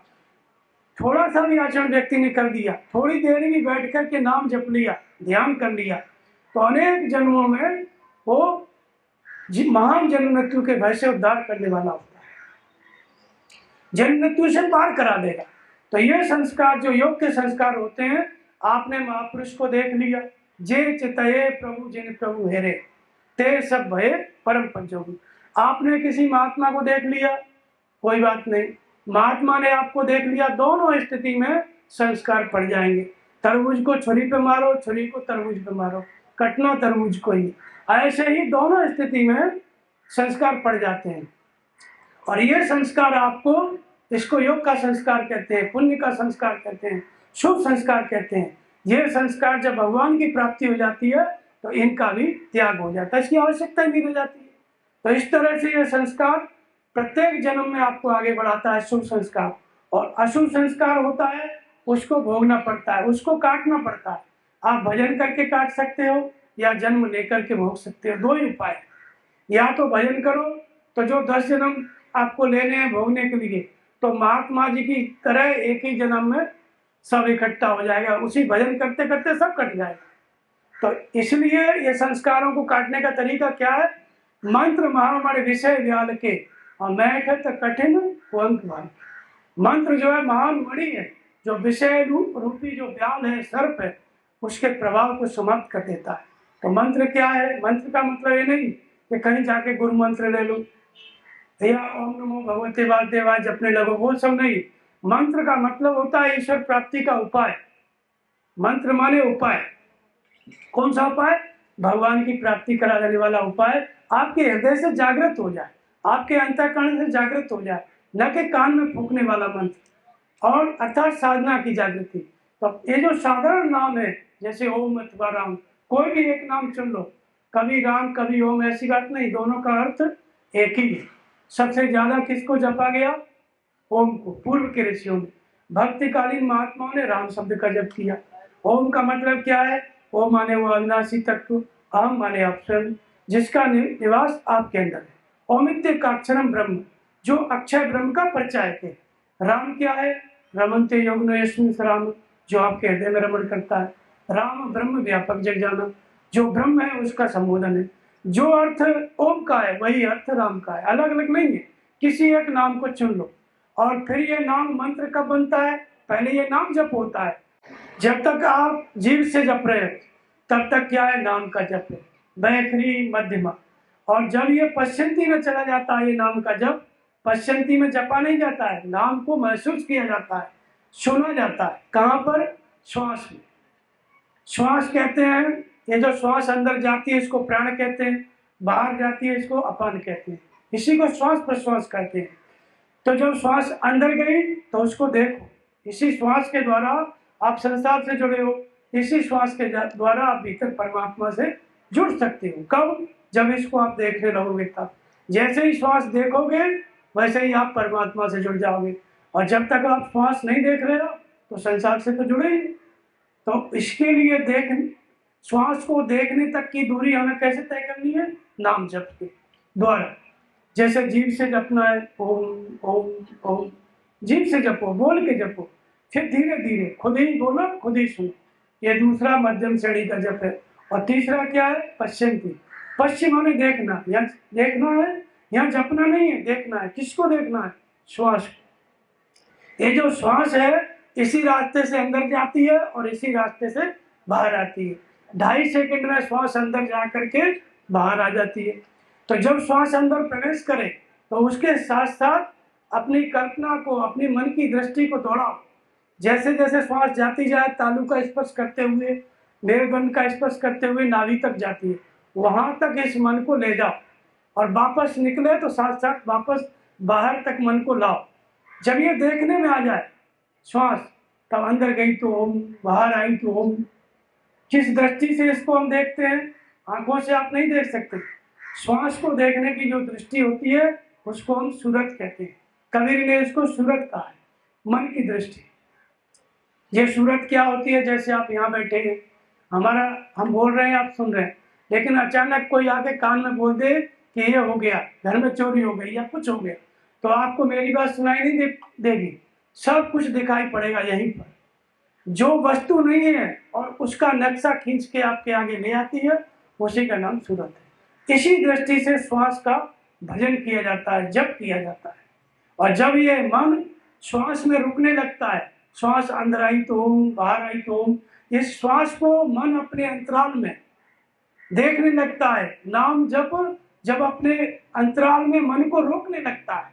थोड़ा सा भी आचरण व्यक्ति ने कर दिया, थोड़ी देर भी बैठ कर के नाम जप लिया, ध्यान कर लिया, तो अनेक जन्मों में वो महान जन्म मृत्यु के भय से उद्धार करने वाला होता है, जन्म मृत्यु से पार करा देगा। तो ये संस्कार जो योग के संस्कार होते हैं, आपने महापुरुष को देख लिया, जे चितये प्रभु जिन प्रभु हेरे ते सब भये परम पंचोगी। आपने किसी महात्मा को देख लिया, कोई बात नहीं, महात्मा ने आपको देख लिया, दोनों स्थिति में संस्कार पड़ जाएंगे। तरबूज को छुरी पे मारो, छुरी को तरबूज पे मारो, कटना तरबूज को ही। ऐसे ही दोनों स्थिति में संस्कार पड़ जाते हैं। और ये संस्कार आपको, इसको योग का संस्कार कहते हैं, पुण्य का संस्कार कहते हैं, शुभ संस्कार कहते हैं। ये संस्कार जब भगवान की प्राप्ति हो जाती है तो इनका भी त्याग हो जाता है, इसकी आवश्यकता नहीं रह जाती है। तो इस तरह से ये संस्कार प्रत्येक जन्म में आपको आगे बढ़ाता है शुभ संस्कार, और अशुभ संस्कार होता है उसको भोगना पड़ता है, उसको काटना पड़ता है। आप भजन करके काट सकते हो या जन्म लेकर के भोग सकते हो, दो ही उपाय। या तो भजन करो तो जो 10 जन्म आपको लेने हैं भोगने के लिए, तो महात्मा जी की तरह एक ही जन्म में सब इकट्ठा हो जाएगा, उसी भजन करते करते सब कट जाएगा। तो इसलिए ये संस्कारों को काटने का तरीका क्या है? मंत्र महामणि विषय व्याल के और मैठत कठिन कुंक भाई। मंत्र जो है महान मणि है, जो विषय रूपी जो व्याल है, सर्प है, उसके प्रभाव को समाप्त कर देता है। तो मंत्र क्या है? मंत्र का मतलब ये नहीं कि कहीं जाके गुरु मंत्र ले लो या ओम नमो भगवते वासुदेवाय जपने लगो, वो सब नहीं। मंत्र का मतलब होता है ईश्वर प्राप्ति का उपाय। मंत्र माने उपाय। कौन सा उपाय? भगवान की प्राप्ति करा देने वाला उपाय, आपके हृदय से जागृत हो जाए, आपके अंतःकरण से जागृत हो जाए, न कि कान में फूकने वाला मंत्र, और अर्थात साधना की जागृति। तो ये जो साधारण नाम है, जैसे ओम अथवा राम, कोई भी एक नाम चुन लो, कभी राम कभी ओम, ऐसी बात नहीं, दोनों का अर्थ एक ही है। सबसे ज्यादा किसको जपा गया? ओम को। पूर्व के ऋषियों ने, भक्तिकालीन महात्माओं ने राम शब्द का जप किया। ओम का मतलब क्या है? ओम माने वो अविनाशी तत्व, अहम माने आप स्वयं, जिसका निवास आपके अंदर है। ओमित्य का अक्षरम ब्रह्म, जो अक्षय ब्रह्म का परिचायक है। राम क्या है? रमनते योग राम, जो आपके हृदय में रमण करता है। राम ब्रह्म व्यापक जग जाना, जो ब्रह्म है उसका संबोधन है। जो अर्थ ओम का है वही अर्थ राम का है, अलग अलग नहीं है। किसी एक नाम को चुन लो। और फिर ये नाम मंत्र कब बनता है? पहले ये नाम जप होता है। जब तक आप जीव से जप रहे हो तब तक क्या है? नाम का जप है, बैखरी मध्यमा। और जब ये पश्चंती में चला जाता है, ये नाम का जप पश्चंती में जपा नहीं जाता है, नाम को महसूस किया जाता है, सुना जाता है। कहाँ पर? श्वास में। श्वास कहते हैं, ये जो श्वास अंदर जाती है इसको प्राण कहते हैं, बाहर जाती है इसको अपान कहते हैं, इसी को श्वास प्रश्वास कहते हैं। तो जब श्वास अंदर गई तो उसको देखो, इसी श्वास के द्वारा आप संसार से जुड़े हो, इसी श्वास के द्वारा आप भीतर परमात्मा से जुड़ सकते हो। कब? जब इसको आप देखने लगोगे तब। जैसे ही श्वास देखोगे वैसे ही आप परमात्मा से जुड़ जाओगे, और जब तक आप श्वास नहीं देख रहे हो तो संसार से तो जुड़े ही। तो इसके लिए श्वास को देखने तक की दूरी हमें कैसे तय करनी है? नाम जप के द्वारा। जैसे जीव से जपना है, ओम ओम ओम, जीव से जपो, बोल के जपो, फिर धीरे धीरे खुद ही बोलो खुद ही सुनो। ये दूसरा मध्यम श्रेणी का जप है। और तीसरा क्या है? पश्चिम। पश्चिम माने देखना, या देखना है, यहाँ जपना नहीं है, देखना है। किसको देखना है? श्वास। ये जो श्वास है इसी रास्ते से अंदर जाती है और इसी रास्ते से बाहर आती है। 2.5 सेकंड में श्वास अंदर जा करके बाहर आ जाती है। तो जब श्वास अंदर प्रवेश करे तो उसके साथ साथ अपनी कल्पना को, अपनी मन की दृष्टि को दौड़ाओ। जैसे जैसे श्वास जाती जाए तालु का स्पर्श करते हुए, मेरुदंड का स्पर्श करते हुए नाभि तक जाती है, वहां तक इस मन को ले जाओ, और वापस निकले तो साथ साथ वापस बाहर तक मन को लाओ। जब ये देखने में आ जाए श्वास, तब अंदर गई तो ओम, बाहर आई तो ओम। किस दृष्टि से इसको हम देखते हैं? आंखों से आप नहीं देख सकते। श्वास को देखने की जो दृष्टि होती है उसको हम सूरत कहते हैं। कबीर ने इसको सूरत कहा है, मन की दृष्टि। ये सूरत क्या होती है? जैसे आप यहाँ बैठे हैं, हम बोल रहे हैं, आप सुन रहे हैं, लेकिन अचानक कोई आके कान में बोल दे कि ये हो गया, घर में चोरी हो गई या कुछ हो गया, तो आपको मेरी बात सुनाई नहीं देगी, सब कुछ दिखाई पड़ेगा यहीं पर। जो वस्तु नहीं है और उसका नक्शा खींच के आपके आगे ले आती है, उसी का नाम सूरत है। इसी दृष्टि से श्वास का भजन किया जाता है, जप किया जाता है। और जब ये मन श्वास में रुकने लगता है, श्वास अंदर आई तो ओम, बाहर आई तो ओम, इस श्वास को मन अपने अंतराल में देखने लगता है। नाम जप जब अपने अंतराल में मन को रोकने लगता है,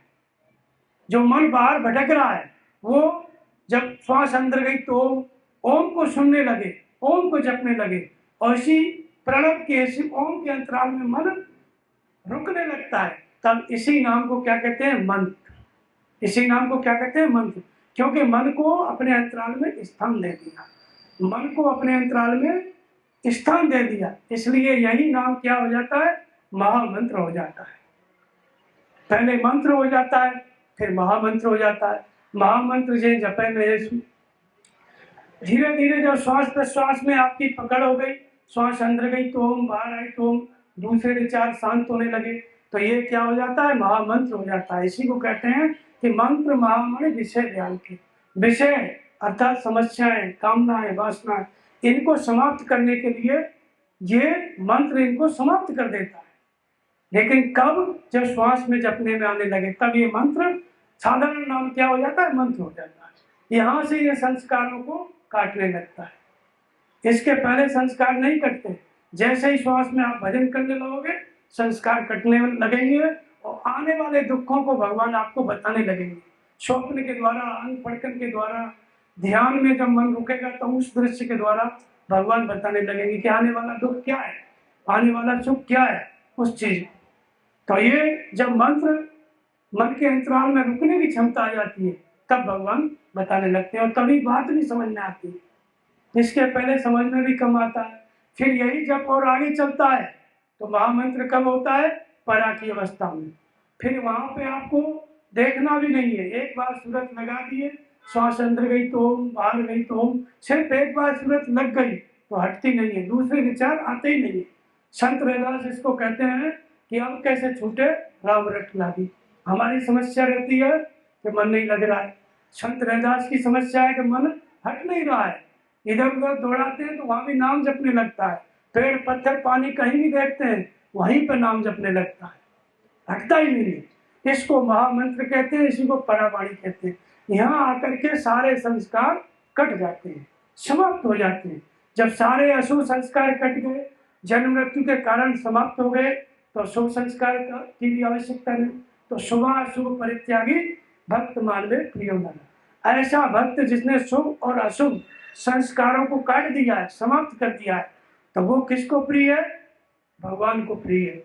जो मन बाहर भटक रहा है वो जब श्वास अंदर गई तो ओम को सुनने लगे, ओम को जपने लगे, और इसी प्रणव के, इसी ओम के अंतराल में मन रुकने लगता है, तब इसी नाम को क्या कहते हैं? मंत्र। इसी नाम को क्या कहते हैं? मंत्र। क्योंकि मन को अपने अंतराल में स्थान दे दिया, मन को अपने अंतराल में स्थान दे दिया, इसलिए यही नाम क्या हो जाता है? महामंत्र हो जाता है। पहले मंत्र हो जाता है, फिर महामंत्र हो जाता है। महामंत्र जे जपे में यीशु। धीरे धीरे जब श्वास प्रश्वास में आपकी पकड़ हो गई, श्वास अंदर गई तो ओम, बाहर आई तो ओम, दूसरे विचार शांत होने लगे, तो ये क्या हो जाता है? महामंत्र हो जाता है। इसी को कहते हैं कि मंत्र महामणि विषय ध्यान के। विषय अर्थात समस्याएं, कामनाएं, वासनाएं, इनको समाप्त करने के लिए ये मंत्र इनको समाप्त कर देता है। लेकिन कब? जब श्वास में जपने में आने लगे, तब ये मंत्र साधारण नाम क्या हो जाता है? मंत्र हो जाता है। यहां से ये संस्कारों को काटने लगता है। इसके पहले संस्कार नहीं कटते। जैसे ही श्वास में आप भजन करने लगोगे, संस्कार कटने लगेंगे और आने वाले दुखों को भगवान आपको बताने लगेंगे। स्वप्न के द्वारा, अंग फड़कन के द्वारा, ध्यान में जब मन रुकेगा तो उस दृश्य के द्वारा भगवान बताने लगेंगे कि आने वाला दुख क्या है, आने वाला सुख क्या है, उस चीज। तो ये जब मंत्र मन के अंतराल में रुकने की क्षमता आ जाती है, तब भगवान बताने लगते हैं और तभी बात भी समझ में आती है। इसके पहले समझ में भी कम आता है। फिर यही जब और आगे चलता है तो महामंत्र कब होता है? परा की अवस्था में। फिर वहां पे आपको देखना भी नहीं है। एक बार सूरत लगा दिए, श्वास अंदर गई तो ओम, बाहर गई तो ओम, सिर्फ एक बार सूरत लग गई तो हटती नहीं है, दूसरे विचार आते ही नहीं है। संत रैदास इसको कहते हैं कि अब कैसे छूटे राम रट लागी। हमारी समस्या रहती है कि मन नहीं लग रहा है। संत रैदास की समस्या है कि मन हट नहीं रहा है। इधर उधर दौड़ाते हैं तो वहां भी नाम जपने लगता है। पेड़ पत्थर पानी कहीं भी देखते हैं, वहीं पर नाम जपने लगता है, हटता ही नहीं है। इसको महामंत्र कहते हैं, इसी को परावाणी कहते हैं। यहाँ आकर के सारे संस्कार कट जाते हैं, समाप्त हो जाते हैं। जब सारे अशुभ संस्कार कट गए, जन्म मृत्यु के कारण समाप्त हो गए, तो शुभ संस्कार की भी आवश्यकता नहीं। तो शुभ अशुभ परित्यागी भक्त मानवे प्रिय मन। ऐसा भक्त जिसने शुभ और अशुभ संस्कारों को काट दिया है, समाप्त कर दिया है, तो वो किसको प्रिय है? भगवान को प्रिय है।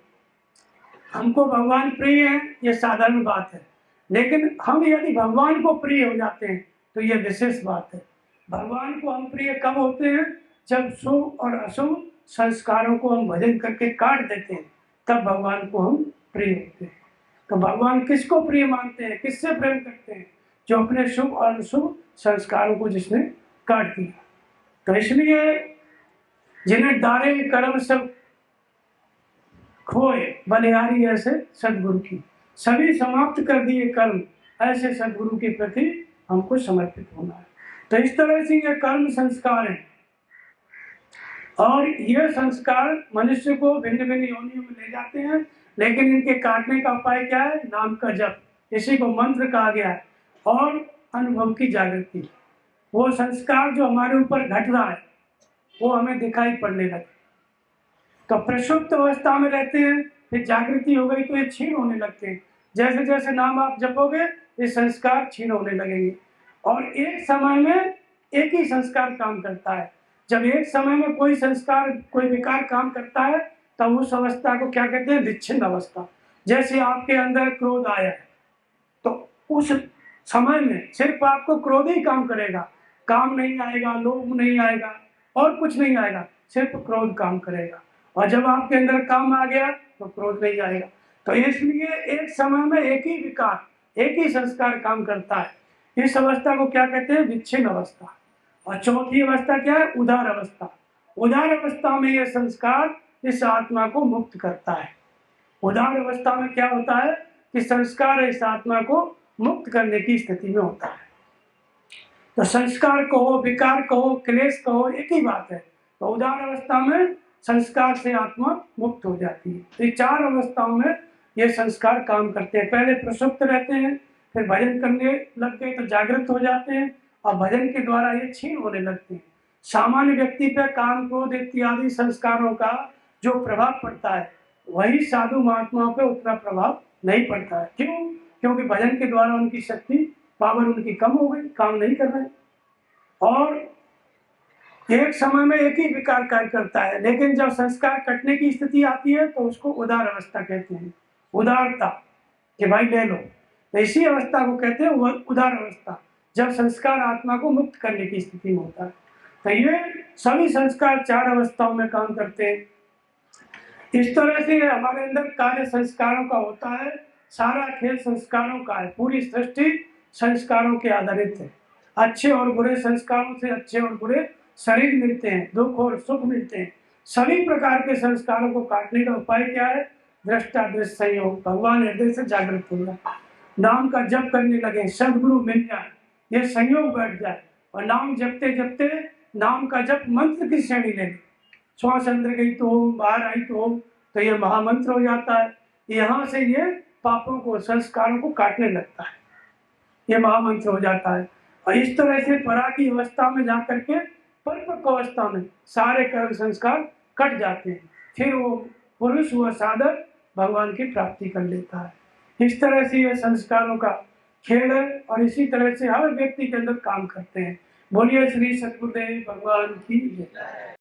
हमको भगवान प्रिय है, ये साधारण बात है। लेकिन हम यदि भगवान को प्रिय हो जाते हैं तो ये विशेष बात है। भगवान को हम प्रिय कब होते हैं? जब शुभ और अशुभ संस्कारों को हम भजन करके काट देते हैं, तब भगवान को हम प्रिय होते हैं। तो भगवान किसको प्रिय मानते हैं, किससे प्रेम करते हैं? जो अपने शुभ और अशुभ संस्कारों को जिसने काट दिया। तो इसलिए जिन्हें डारे कर्म सब खोए, बलिहारी ऐसे सदगुरु की। सभी समाप्त कर दिए कर्म, ऐसे सदगुरु के प्रति हमको समर्पित होना है। तो इस तरह से ये कर्म संस्कार हैं और ये संस्कार मनुष्य को भिन्न भिन्न योनियों में ले जाते हैं। लेकिन इनके काटने का उपाय क्या है? नाम का जप, इसी को मंत्र कहा गया है, और अनुभव की जागृति। वो संस्कार जो हमारे ऊपर घट रहा है वो हमें दिखाई पड़ने लगे। तो प्रसुप्त अवस्था में रहते हैं, फिर जागृति हो गई तो ये क्षीण होने लगते हैं। जैसे जैसे नाम आप जपोगे ये संस्कार क्षीण होने लगेंगे। और एक समय में एक ही संस्कार काम करता है। जब एक समय में कोई संस्कार, कोई विकार काम करता है, तब उस अवस्था को क्या कहते हैं? विच्छिन्न अवस्था। जैसे आपके अंदर क्रोध आया है तो उस समय में सिर्फ आपको क्रोध ही काम करेगा, काम नहीं आएगा, लोभ नहीं आएगा और कुछ नहीं आएगा, सिर्फ क्रोध काम करेगा। और जब आपके अंदर काम आ गया तो क्रोध नहीं आएगा। तो इसलिए एक समय में एक ही विकार, एक ही संस्कार काम करता है। इस अवस्था को क्या कहते हैं? विच्छिन्न अवस्था। और चौथी अवस्था क्या है? उदार अवस्था। उदार अवस्था में यह संस्कार इस आत्मा को मुक्त करता है। उदार अवस्था में क्या होता है कि संस्कार इस आत्मा को मुक्त करने की स्थिति में होता है। तो संस्कार कहो, विकार कहो, क्लेश कहो, एक ही बात है। तो उदार अवस्था में संस्कार से आत्मा मुक्त हो जाती है। तो ये चार अवस्थाओं में ये संस्कार काम करते हैं। पहले प्रसुप्त रहते हैं, फिर भजन करने लग गए तो जागृत हो जाते हैं, और भजन के द्वारा ये क्षीण होने लगते हैं। सामान्य व्यक्ति पर काम, क्रोध इत्यादि संस्कारों का जो प्रभाव पड़ता है, वही साधु महात्माओं पे उतना प्रभाव नहीं पड़ता है। क्यों? क्योंकि भजन के द्वारा उनकी शक्ति, पावर उनकी कम हो गई, काम नहीं कर रहे। और एक समय में एक ही विकार कार्य करता है। लेकिन जब संस्कार कटने की स्थिति आती है तो उसको उदार अवस्था कहते हैं। उदारता कि भाई ले लो, तो इसी अवस्था को कहते हैं उदार अवस्था, जब संस्कार आत्मा को मुक्त करने की स्थिति में होता है। तो ये सभी संस्कार चार अवस्थाओं में काम करते हैं। इस तरह से हमारे अंदर कार्य संस्कारों का होता है सारा खेल संस्कारों का है, पूरी सृष्टि संस्कारों के आधारित है। अच्छे और बुरे संस्कारों से अच्छे और बुरे शरीर मिलते हैं, दुख और सुख मिलते हैं। सभी प्रकार के संस्कारों को काटने का उपाय क्या है? दृष्टा दृश्य संयोग, भगवान हृदय से जागृत हो जाए, नाम का जप करने लगे, सदगुरु मिल जाए, ये संयोग बैठ जाए और नाम जपते जपते नाम का जप मंत्र की श्रेणी ले, श्वास अंदर गई तो हो, बाहर आई तो ये महामंत्र हो जाता है। यहाँ से ये पापों को, संस्कारों को काटने लगता है, ये महामंत्र हो जाता है। और इस तरह से परा की अवस्था में जाकर के परिपक्व अवस्था में सारे कर्म संस्कार कट जाते हैं, फिर वो पुरुष व साधक भगवान की प्राप्ति कर लेता है। इस तरह से ये संस्कारों का खेल है और इसी तरह से हर व्यक्ति के अंदर काम करते हैं। बोलिए श्री सद्गुरुदेव भगवान की जय।